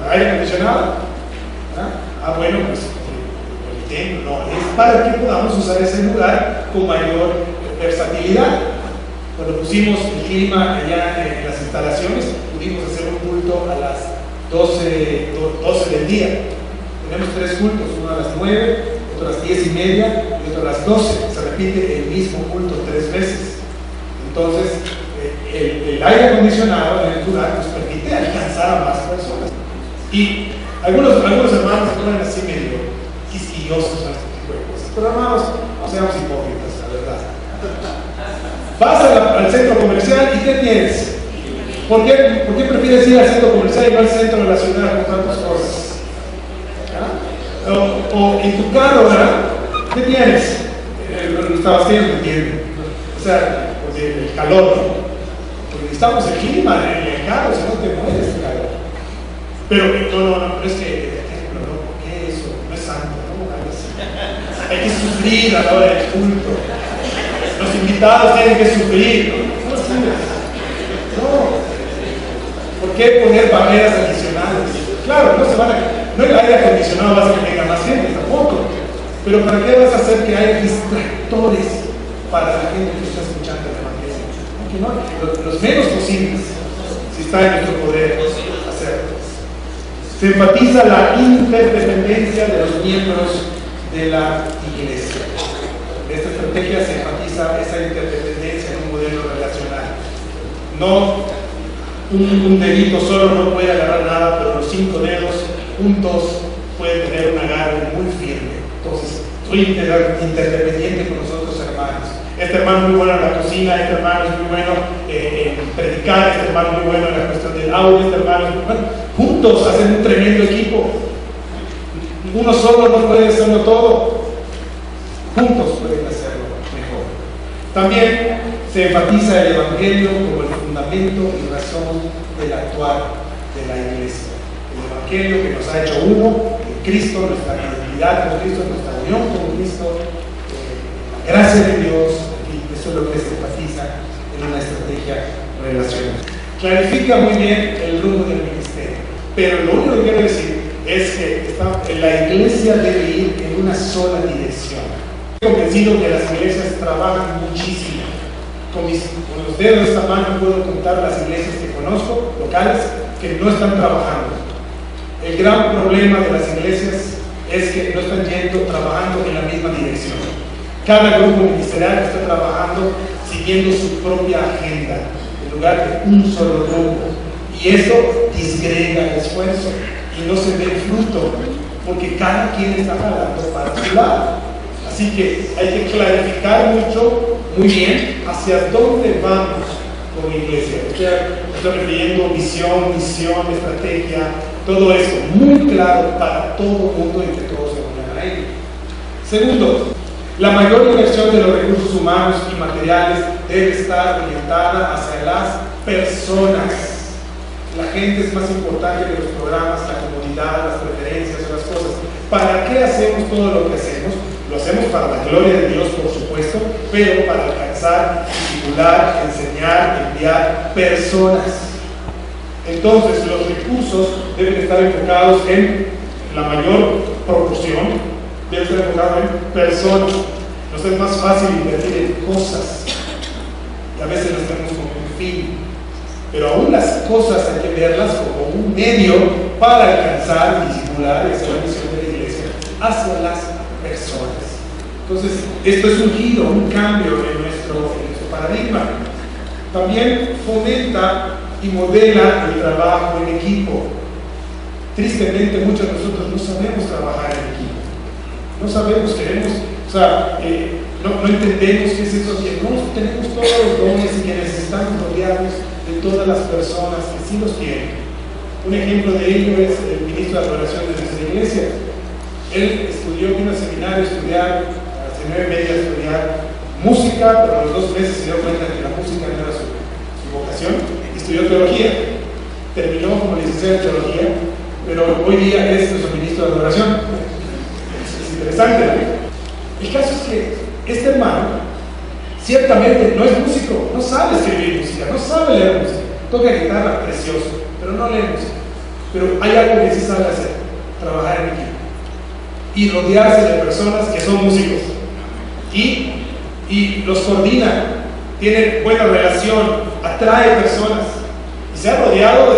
[SPEAKER 1] ¿Aire acondicionado? Bueno, pues el templo no, es para que podamos usar ese lugar con mayor versatilidad. Cuando pusimos el clima allá en las instalaciones, pudimos hacer un culto a las 12 del día. Tenemos 3 cultos, uno a las 9, otro a las 10:30 y otro a las 12. Se repite el mismo culto 3 veces. Entonces, el aire acondicionado en el lugar nos permite alcanzar a más personas. Y algunos hermanos se ponen así medio quisquillosos a este tipo de cosas. Pero hermanos, no seamos hipócritas, la verdad. Vas al centro comercial y ¿qué tienes? ¿Por qué prefieres ir al centro comercial y no al centro de la ciudad con tantas cosas? O en tu carro, ¿verdad? ¿Qué tienes? Lo estabas viendo, ¿entiendes? O sea, el calor, ¿no? Porque necesitamos el clima en el carro, si no te mueres de calor. Pero no, es que, ¿por qué eso? No es santo, ¿no? Hay que sufrir a la hora del culto. Los invitados tienen que sufrir, ¿no? ¿Por qué poner barreras adicionales? Claro, no el aire acondicionado va a hacer que tenga más gente, tampoco. Pero ¿para qué vas a hacer que haya distractores para la gente que está escuchando el evangelio? Que no, los menos posibles, si está en nuestro poder hacerlo. Se enfatiza la interdependencia de los miembros de la iglesia. En esta estrategia se enfatiza esa interdependencia en un modelo relacional. No un dedito solo no puede agarrar nada, pero los 5 dedos juntos pueden tener un agarre muy firme. Entonces, soy interdependiente con los otros hermanos. Este hermano es muy bueno en la cocina, este hermano es muy bueno en predicar, este hermano es muy bueno en la cuestión del audio, este hermano es muy bueno. Juntos hacen un tremendo equipo. Uno solo no puede hacerlo todo. Juntos pueden hacerlo mejor. También se enfatiza el evangelio como el fundamento y razón del actuar de la iglesia. El evangelio que nos ha hecho uno en Cristo, nuestra identidad con Cristo, nuestra unión con Cristo, la gracia de Dios, y eso es lo que se enfatiza en una estrategia relacional. Clarifica muy bien el rumbo del ministerio, pero lo único que quiero decir es que la iglesia debe ir en una sola dirección. Estoy convencido que las iglesias trabajan muchísimo con los dedos de esta mano puedo contar las iglesias que conozco, locales, que no están trabajando. El gran problema de las iglesias es que no están trabajando en la misma dirección. Cada grupo ministerial está trabajando siguiendo su propia agenda, en lugar de un solo rumbo. Y eso disgrega el esfuerzo y no se ve el fruto, porque cada quien está jalando para su lado. Así que hay que clarificar muy bien, hacia dónde vamos como iglesia. Estoy refiriendo visión, misión, estrategia, todo eso, muy claro para todo el mundo y que todos se unan a ello. Segundo, la mayor inversión de los recursos humanos y materiales debe estar orientada hacia las personas. La gente es más importante que los programas, la comunidad, las preferencias o las cosas. ¿Para qué hacemos todo lo que hacemos? Lo hacemos para la gloria de Dios, por supuesto, pero para alcanzar, estimular, enseñar, enviar personas. Entonces, los recursos deben estar enfocados en la mayor proporción, deben estar enfocados en personas. Nos es más fácil invertir en cosas y a veces las tenemos como un fin. Pero aún las cosas hay que verlas como un medio para alcanzar, disimular y hacer la misión de la iglesia hacia las personas. Entonces, esto es un giro, un cambio en nuestro paradigma. También fomenta y modela el trabajo en equipo. Tristemente, muchos de nosotros no sabemos trabajar en equipo. No sabemos, no entendemos qué es eso, que no tenemos todos los dones y que necesitamos rodearnos de todas las personas que sí los tienen. Un ejemplo de ello es el ministro de adoración de nuestra iglesia. Él vino al seminario a estudiar, a las 9:30 a estudiar música, pero a los 2 meses se dio cuenta que la música no era su vocación, y estudió teología. Terminó como licenciado en teología, pero hoy día es nuestro ministro de adoración. Es interesante, ¿no? El caso es que este hermano ciertamente no es músico, no sabe escribir música, no sabe leer música, toca guitarra precioso, pero no lee música. Pero hay algo que sí sabe hacer: trabajar en equipo y rodearse de personas que son músicos y los coordina, tiene buena relación, atrae personas y se ha rodeado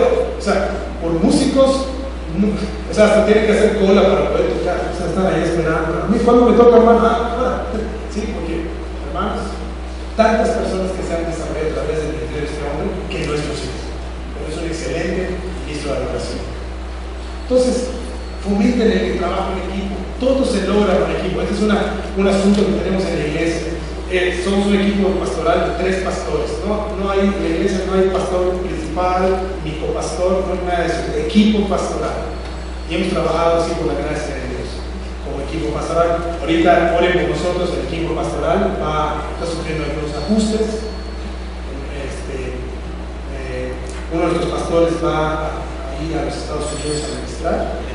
[SPEAKER 1] por músicos, hasta tiene que hacer cola para poder tocar, están ahí esperando. A mí, ¿cuándo me toca, hermano? Sí, porque, hermanos, tantas personas que se han desarrollado a través del ministerio de este hombre que no es posible, pero es un excelente ministro de adoración. Entonces, fomenten el trabajo en equipo. Todo se logra con equipo. Este es un asunto que tenemos en la iglesia. Somos un equipo pastoral de 3 pastores. No hay, en la iglesia no hay pastor principal, ni copastor, no hay nada de eso. Equipo pastoral. Y hemos trabajado así por la gracia de Dios, como equipo pastoral. Ahorita oren por nosotros, el equipo pastoral está sufriendo algunos ajustes. Uno de nuestros pastores va a ir a los Estados Unidos a ministrar.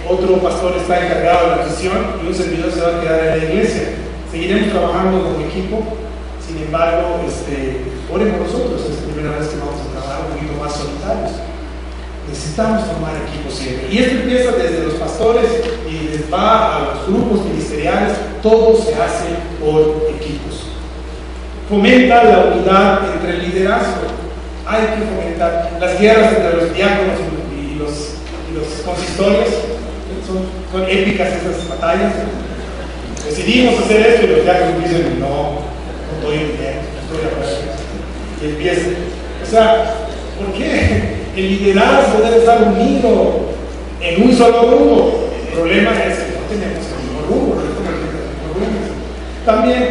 [SPEAKER 1] Otro pastor está encargado de la misión y un servidor se va a quedar en la iglesia. Seguiremos trabajando como equipo. Sin embargo, oren por nosotros. Es la primera vez que vamos a trabajar un poquito más solitarios. Necesitamos formar equipos siempre. Y esto empieza desde los pastores y va a los grupos ministeriales. Todo se hace por equipos. Fomenta la unidad entre el liderazgo. Hay que fomentar las guerras entre los diáconos y los consistorios. Son épicas esas batallas. Decidimos hacer esto y los diáconos dicen: no estoy bien, no estoy de acuerdo. Y empieza. ¿Por qué? El liderazgo debe estar unido en un solo rumbo. El problema es que no tenemos el mismo rumbo. También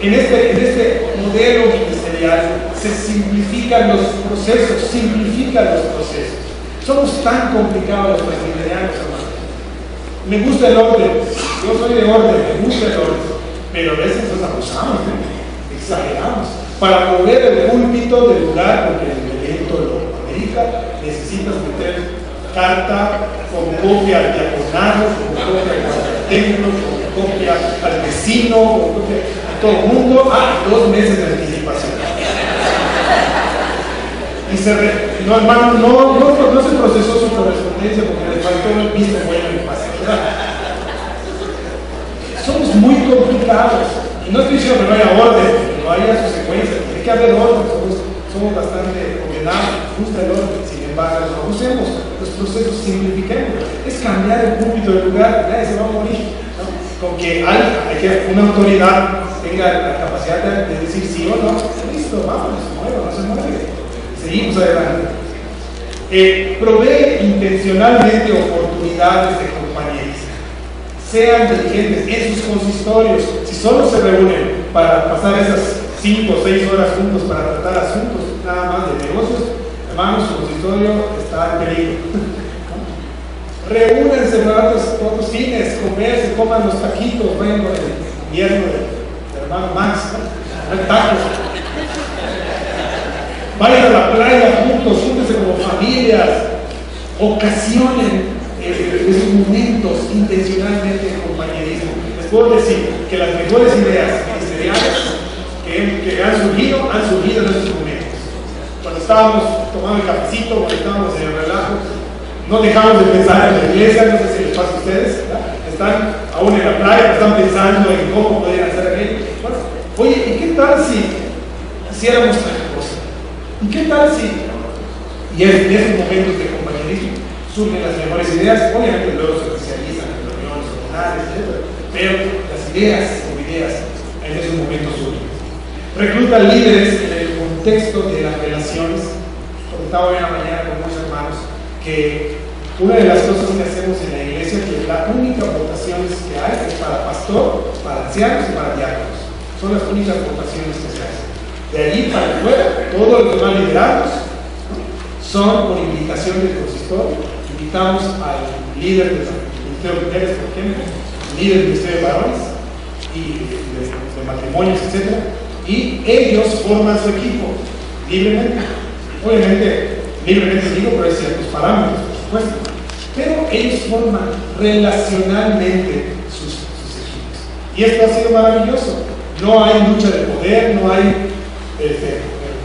[SPEAKER 1] en este modelo ministerial se simplifican los procesos, Somos tan complicados los presbiterianos, hermanos. Me gusta el orden, yo soy de orden, me gusta el orden, pero a veces nos abusamos, exageramos. Para mover el púlpito del lugar, porque el evento lo amerita, necesitas meter carta con copia al diaconado, con copia al templo, con copia al vecino, con copia a todo el mundo, 2 meses de anticipación. Y no, hermano, no se procesó su correspondencia porque le faltó el visto bueno en paz. Somos muy complicados. Y no estoy diciendo que no haya orden, no no haya su secuencia, tiene que haber orden, somos bastante ordenados, nos gusta el orden, sin embargo, no usemos los procesos, simplifiquemos, es cambiar el púlpito del lugar, nadie se va a morir, ¿no? Con que hay que una autoridad tenga la capacidad de decir sí o no, listo, vamos, no se mueve, seguimos adelante. Provee intencionalmente oportunidades de compañerismo. Sean diligentes en sus consistorios. Si solo se reúnen para pasar esas 5 o 6 horas juntos para tratar asuntos nada más de negocios, hermanos, su consistorio está en peligro. Reúnense para otros fines, comerse, coman los taquitos, vayan con el invierno del hermano Max, ¿no? Tacos. Vayan a la playa juntos, júntense como familias, ocasionen esos momentos intencionalmente de compañerismo. Les puedo decir que las mejores ideas ministeriales que han surgido en esos momentos. Cuando estábamos tomando el cafecito, cuando estábamos en el relajo, no dejamos de pensar en la iglesia, no sé si les pasa a ustedes, ¿verdad? Están aún en la playa, están pensando en cómo poder hacer aquello. Bueno, oye, ¿y qué tal si hiciéramos otra cosa? ¿Y qué tal si, y en esos momentos de compañerismo, surgen las mejores ideas? Obviamente luego se especializan en reuniones ordenales, etc. Pero las ideas en esos momentos surgen. Recluta líderes en el contexto de las relaciones. Comentaba hoy en la mañana con unos hermanos que una de las cosas que hacemos en la iglesia, que la única votaciones que hay es para pastor, para ancianos y para diáconos. Son las únicas votaciones que se hacen. De allí para afuera, todos los demás liderados, ¿no? Son por invitación del consistorio. Invitamos al líder del Ministerio de Mujeres, por ejemplo, líder del Ministerio de Varones y de matrimonios, etc. Y ellos forman su equipo libremente. Obviamente, libremente digo, pero hay ciertos parámetros, por supuesto. Pero ellos forman relacionalmente sus equipos. Y esto ha sido maravilloso. No hay lucha de poder, no hay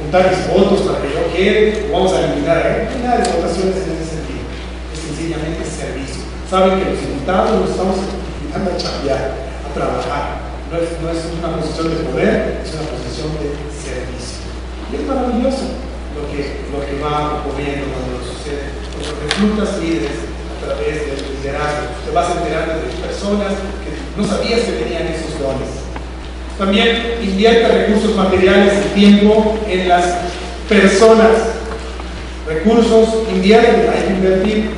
[SPEAKER 1] juntar mis votos para que yo quede, vamos a eliminar a él. No hay nada de votaciones en ese sentido. Es sencillamente servicio. Saben que los invitados los estamos invitando a chambear, a trabajar. No es una posición de poder, es una posición de servicio. Y es maravilloso lo que va ocurriendo cuando sucede. Cuando reclutas líderes a través del liderazgo, te vas enterando de personas que no sabías que tenían esos dones. También invierte recursos materiales y tiempo en las personas. Recursos, invierte, hay que invertir.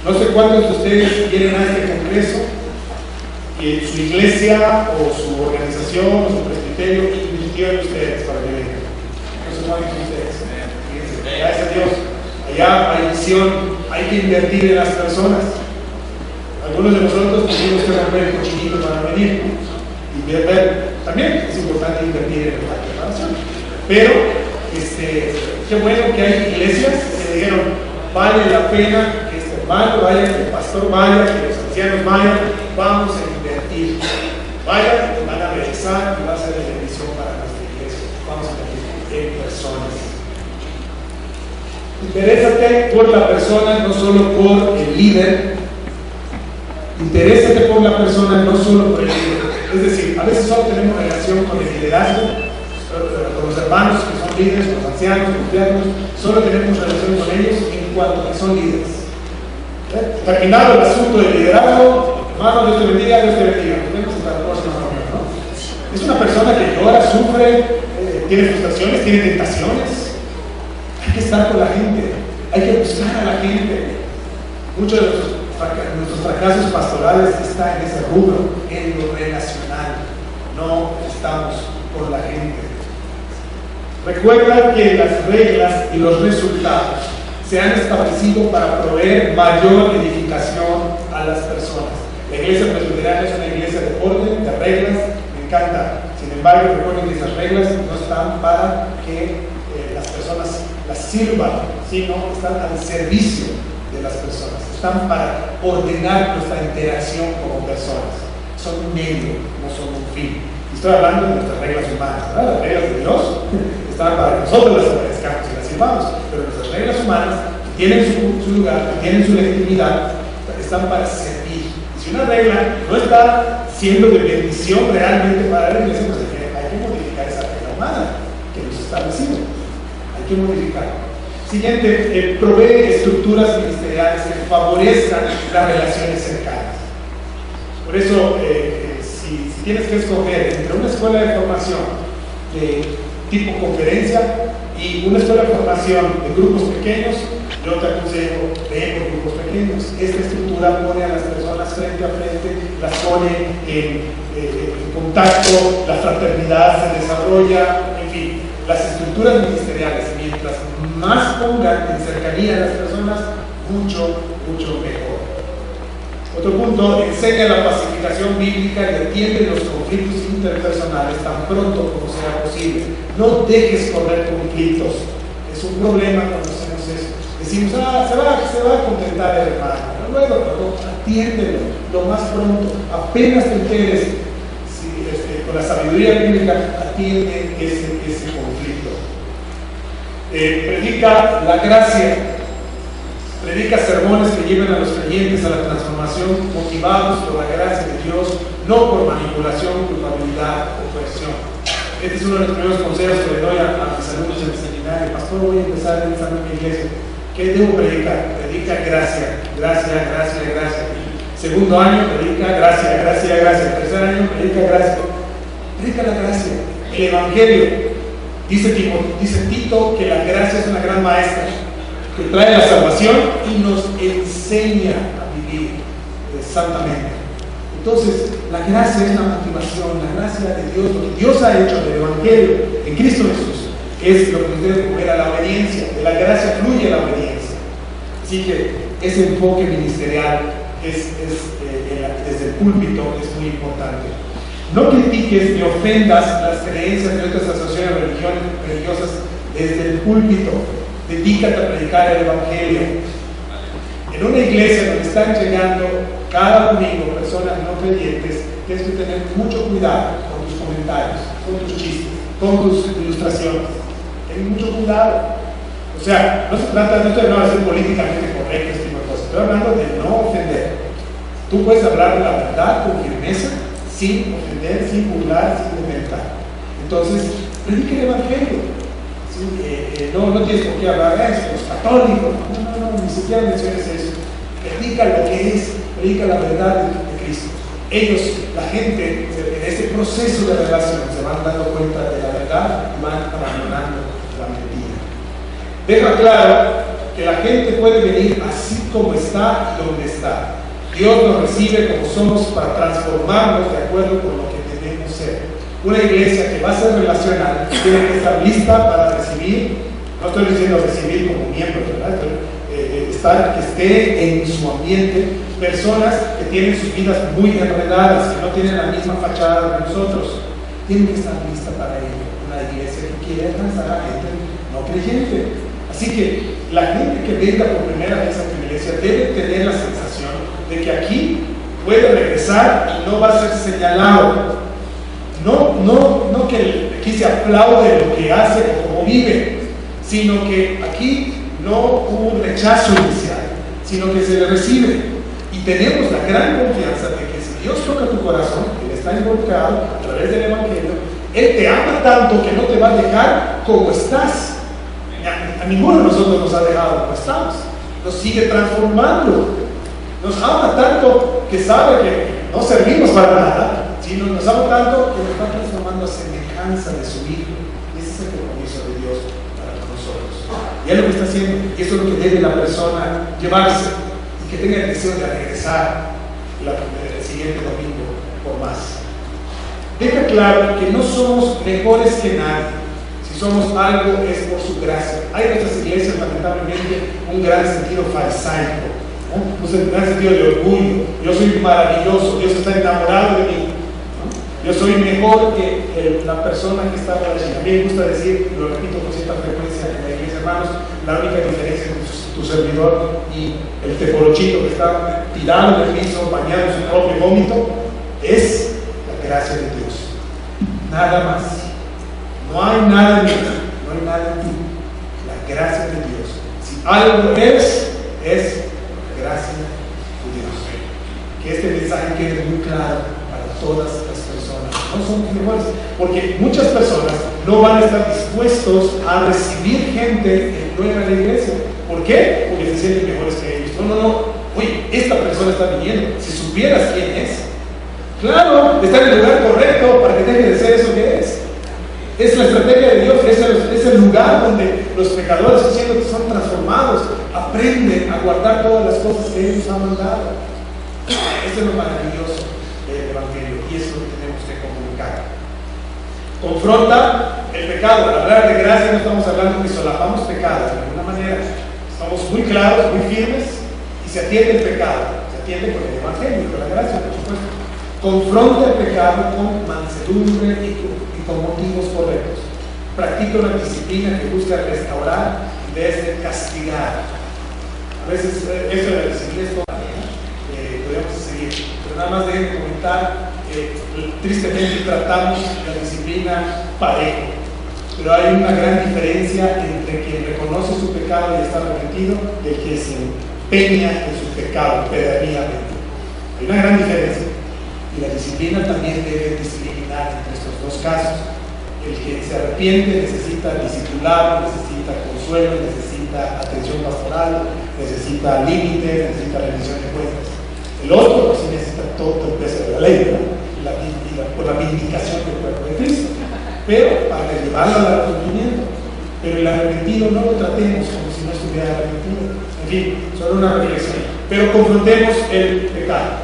[SPEAKER 1] No sé cuántos de ustedes vienen a este congreso y su iglesia o su organización o su presbiterio invirtió en ustedes para que vengan. No sé cuántos de ustedes. Fíjense, gracias a Dios. Allá hay visión, hay que invertir en las personas. Algunos de nosotros tuvimos que romper el cochinito para venir. Y ver, también es importante invertir en la preparación. Pero, qué bueno que hay iglesias que dijeron, vale la pena que este hermano vaya, que el pastor vaya, que los ancianos vayan, vamos a invertir. Vayan, van a regresar y va a ser de bendición para nuestra iglesia. Vamos a invertir en personas. Interésate por la persona, no solo por el líder. Interésate por la persona, no solo por el líder. Es decir, a veces solo tenemos relación con el liderazgo, con los hermanos que son líderes, con los ancianos, con los diáconos, solo tenemos relación con ellos en cuanto que son líderes. Terminado el asunto del liderazgo, hermano, Dios te bendiga, Dios te bendiga. Nos vemos hasta la próxima reunión, ¿no? Es una persona que llora, sufre, tiene frustraciones, tiene tentaciones. Hay que estar con la gente, hay que buscar a la gente. Muchos de nuestros fracasos pastorales están en ese rubro, en lo relacional. No estamos por la gente. Recuerda que las reglas y los resultados se han establecido para proveer mayor edificación a las personas. La iglesia presbiteriana es una iglesia de orden, de reglas, me encanta. Sin embargo, recuerden que esas reglas no están para que las personas las sirvan, sino están al servicio de las personas. Están para ordenar nuestra interacción como personas. Son un medio, no son un fin. Estoy hablando de nuestras reglas humanas, ¿verdad? Las reglas de Dios están para que nosotros las obedezcamos y las sirvamos, pero nuestras reglas humanas tienen su lugar, tienen su legitimidad, están para servir. Y si una regla no está siendo de bendición realmente para la iglesia, pues hay que modificar esa regla humana. establecido. Hay que modificarlo. Siguiente, provee estructuras ministeriales que favorezcan las relaciones cercanas. Por eso, si tienes que escoger entre una escuela de formación de tipo conferencia y una escuela de formación de grupos pequeños, yo te aconsejo, ve por grupos pequeños. Esta estructura pone a las personas frente a frente, las pone en contacto, la fraternidad se desarrolla, en fin, las estructuras ministeriales, mientras más pongan en cercanía a las personas, mucho mejor. Otro punto, enseña la pacificación bíblica y atiende los conflictos interpersonales tan pronto como sea posible. No dejes correr conflictos. Es un problema cuando hacemos eso. Decimos, se va a contentar el hermano. Luego, atiéndelo lo más pronto. Apenas te enteres, con la sabiduría bíblica, atiende ese conflicto. Predica la gracia. Predica sermones que lleven a los creyentes a la transformación, motivados por la gracia de Dios, no por manipulación, culpabilidad o coerción. Este es uno de los primeros consejos que le doy a mis alumnos en el seminario. Pastor, voy a empezar en mi iglesia. ¿Qué debo predicar? Predica gracia, gracia, gracia, gracia. Segundo año, predica gracia, gracia, gracia. Tercer año, predica gracia. Predica la gracia. El Evangelio. Dice Tito que la gracia es una gran maestra que trae la salvación y nos enseña a vivir santamente. Entonces, la gracia es la motivación, la gracia de Dios, lo que Dios ha hecho del Evangelio en Cristo Jesús, es lo que nos debe mover a la obediencia. De la gracia fluye la obediencia. Así que ese enfoque ministerial desde el púlpito es muy importante. No critiques ni ofendas las creencias de otras asociaciones religiosas desde el púlpito. Dedícate a predicar el Evangelio. En una iglesia donde están llegando cada domingo personas no creyentes, tienes que tener mucho cuidado con tus comentarios, con tus chistes, con tus ilustraciones. Ten mucho cuidado. O sea, no se trata de ser políticamente correcto, este tipo de cosas. Estoy hablando de no ofender. Tú puedes hablar de la verdad con firmeza, sin ofender, sin burlar, sin inventar. Entonces, predica el Evangelio. No tienes por qué hablar de eso, los católicos, no, ni siquiera menciones eso. Predica lo que es, predica la verdad de Cristo. Ellos, la gente, en este proceso de relación se van dando cuenta de la verdad y van abandonando la mentira. Deja claro que la gente puede venir así como está y donde está. Dios nos recibe como somos para transformarnos de acuerdo con lo que debemos ser. Una iglesia que va a ser relacional tiene que estar lista para recibir, no estoy diciendo recibir como miembro, ¿verdad? Que esté en su ambiente personas que tienen sus vidas muy enredadas, que no tienen la misma fachada que nosotros. Tienen que estar lista para ello. Una iglesia que quiere alcanzar a gente no creyente. Así que la gente que venga por primera vez a tu iglesia debe tener la sensación de que aquí puede regresar y no va a ser señalado. No que aquí se aplaude lo que hace o cómo vive, sino que aquí no hubo un rechazo inicial, sino que se le recibe. Y tenemos la gran confianza de que si Dios toca tu corazón, Él está involucrado a través del Evangelio, Él te ama tanto que no te va a dejar como estás. A ninguno de nosotros nos ha dejado como estamos. Nos sigue transformando. Nos ama tanto que sabe que no servimos para nada, sino nos ama tanto que nos está transformando a semejanza de su Hijo. Ese es el compromiso de Dios para nosotros. Y es lo que está haciendo, y eso es lo que debe la persona llevarse, y que tenga el deseo de regresar el siguiente domingo por más. Deja claro que no somos mejores que nadie. Si somos algo es por su gracia. Hay en nuestras iglesias, lamentablemente, un gran sentido farisaico, un gran sentido de orgullo. Yo soy maravilloso, Dios está enamorado de mí. Yo soy mejor que la persona que está por allí. A mí me gusta decir, lo repito con cierta frecuencia en la iglesia, hermanos, la única diferencia entre tu servidor y el teporochito que está tirado en el piso, bañado en su propio vómito, es la gracia de Dios. Nada más. No hay nada en mí, no hay nada en ti. La gracia de Dios. Si algo es la gracia de Dios. Que este mensaje quede muy claro para todas las personas no somos mejores, porque muchas personas no van a estar dispuestos a recibir gente nueva en la iglesia. ¿Por qué? Porque se sienten mejores que ellos. No, oye, esta persona está viniendo, si supieras quién es, claro, está en el lugar correcto para que deje de ser eso que es. Es la estrategia de Dios, es el lugar donde los pecadores, siendo que son transformados, aprenden a guardar todas las cosas que Él nos ha mandado. Esto es lo maravilloso del Evangelio y eso es lo que tenemos que comunicar. Confronta el pecado. Al hablar de gracia no estamos hablando que solapamos pecados de alguna manera. Estamos muy claros, muy firmes y se atiende el pecado. Se atiende con el Evangelio y con la gracia, por supuesto. Confronta el pecado con mansedumbre y con motivos correctos. Practica una disciplina que busca restaurar en vez de castigar. A veces eso de la disciplina es toda podríamos seguir, pero nada más déjenme comentar tristemente tratamos la disciplina parejo, pero hay una gran diferencia entre quien reconoce su pecado y está arrepentido y el que se empeña en su pecado perdidamente. Hay una gran diferencia. Y la disciplina también debe disciplinar entre estos dos casos. El que se arrepiente necesita discipular, necesita consuelo, necesita atención pastoral, necesita límites, necesita rendición de cuentas. El otro sí necesita todo el peso de la ley, por la vindicación del cuerpo de Cristo, pero para llevarlo al arrepentimiento. Pero el arrepentido no lo tratemos como si no estuviera arrepentido. En fin, solo una reflexión. Pero confrontemos el pecado.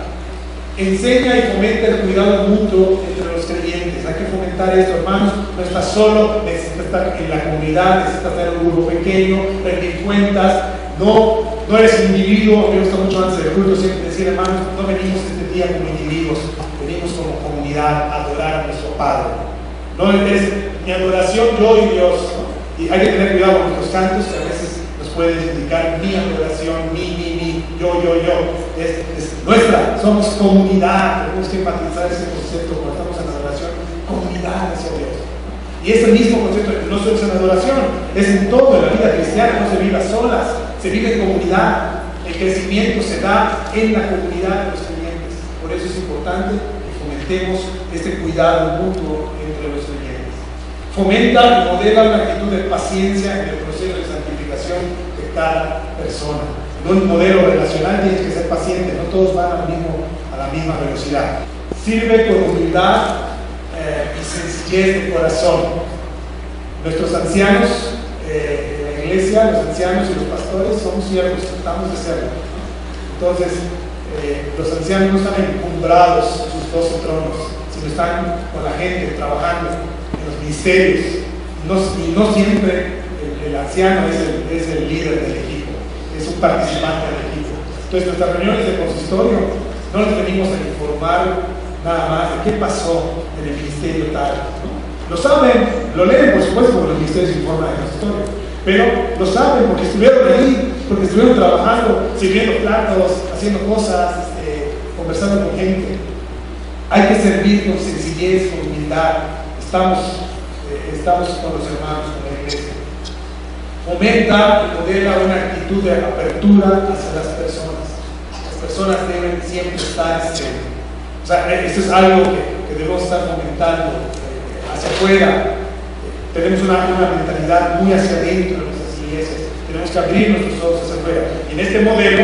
[SPEAKER 1] Enseña y fomenta el cuidado mutuo entre los creyentes. Hay que fomentar esto, hermanos. No estás solo, necesitas estar en la comunidad, necesitas tener un grupo pequeño, rendir cuentas. No eres un individuo. Me gusta mucho antes del culto siempre decir, hermanos, no venimos este día como individuos, venimos como comunidad a adorar a nuestro Padre. No es mi adoración, yo y Dios, ¿no? Y hay que tener cuidado con nuestros cantos, que a veces nos pueden indicar mi adoración, mi, yo. Es nuestra, somos comunidad. Tenemos que enfatizar ese concepto cuando estamos en la adoración, comunidad hacia Dios. Y ese mismo concepto no solo es en adoración, es en todo, en la vida cristiana. No se vive solas, se vive en comunidad. El crecimiento se da en la comunidad de los creyentes. Por eso es importante que fomentemos este cuidado mutuo entre los creyentes. Fomenta y modela una actitud de paciencia en el proceso de santificación de cada persona. En un modelo relacional tienes que ser paciente, no todos van a la misma velocidad. Sirve con humildad y sencillez de corazón. Nuestros ancianos en la iglesia, los ancianos y los pastores somos siervos, tratamos de serlo. Entonces, los ancianos no están encumbrados en sus 12 tronos, sino están con la gente, trabajando en los ministerios. Y no siempre el anciano es el líder del equipo. Es un participante del equipo. Entonces, nuestras reuniones de consistorio no les venimos a informar nada más de qué pasó en el ministerio tal, ¿no? Lo saben, lo leen, por supuesto, porque los ministerios informan de consistorio, pero lo saben porque estuvieron ahí, porque estuvieron trabajando, sirviendo platos, haciendo cosas, conversando con gente. Hay que servir con sencillez, con humildad. Estamos con los hermanos, con la iglesia. Fomenta y modela una actitud de apertura hacia las personas. Las personas deben siempre estar o sea, esto es algo que debemos estar fomentando hacia afuera. Tenemos una mentalidad muy hacia adentro de nuestras iglesias. Tenemos que abrir nuestros ojos hacia afuera. Y en este modelo,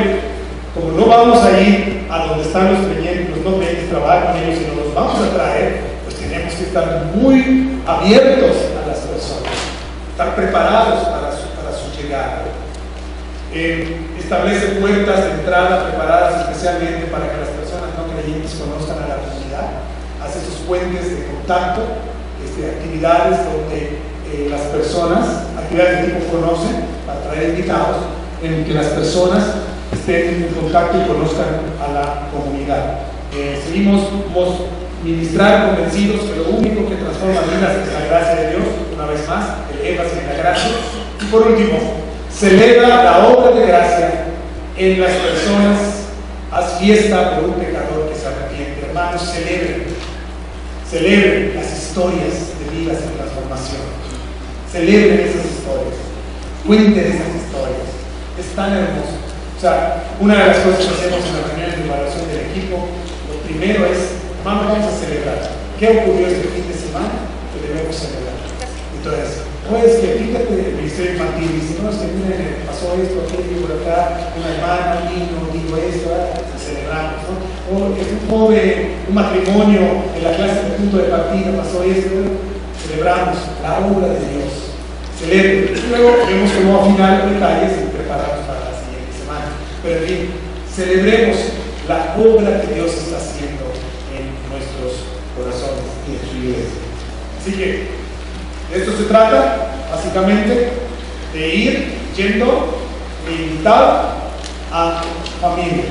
[SPEAKER 1] como no vamos a ir a donde están los creyentes, los no creyentes, trabajar con ellos, sino los vamos a traer, pues tenemos que estar muy abiertos a las personas, estar preparados para su llegada. Establece puertas de entrada preparadas especialmente para que las personas no creyentes conozcan a la comunidad. Hace esos puentes de contacto, actividades donde las personas, actividades de tipo conocen, para traer invitados, en que las personas estén en contacto y conozcan a la comunidad. Seguimos ministrar convencidos que lo único que transforma vidas es la gracia de Dios, una vez más, el énfasis en la gracia. Y por último, celebra la obra de gracia en las personas. Haz fiesta por un pecador que se arrepiente. Hermanos, celebren las historias de vidas en transformación. Celebren esas historias, cuenten esas historias. Es tan hermoso. O sea, una de las cosas que hacemos en las reuniones de evaluación del equipo, lo primero es, hermanos, vamos a celebrar. ¿Qué ocurrió este fin de semana? Que debemos celebrar. Entonces, no es que fíjate el ministerio infantil, dice, no, es que miren, pasó esto, aquello, por acá, una hermana, un niño, digo esto, celebramos, ¿no? O que un joven, un matrimonio en la clase de punto de partida pasó esto, celebramos la obra de Dios. Celebre. Luego vemos cómo afinar los detalles y prepararnos para la siguiente semana. Pero en fin, celebremos la obra que Dios está haciendo en nuestros corazones y en su iglesia. Así que de esto se trata, básicamente, de ir yendo e invitar a familia.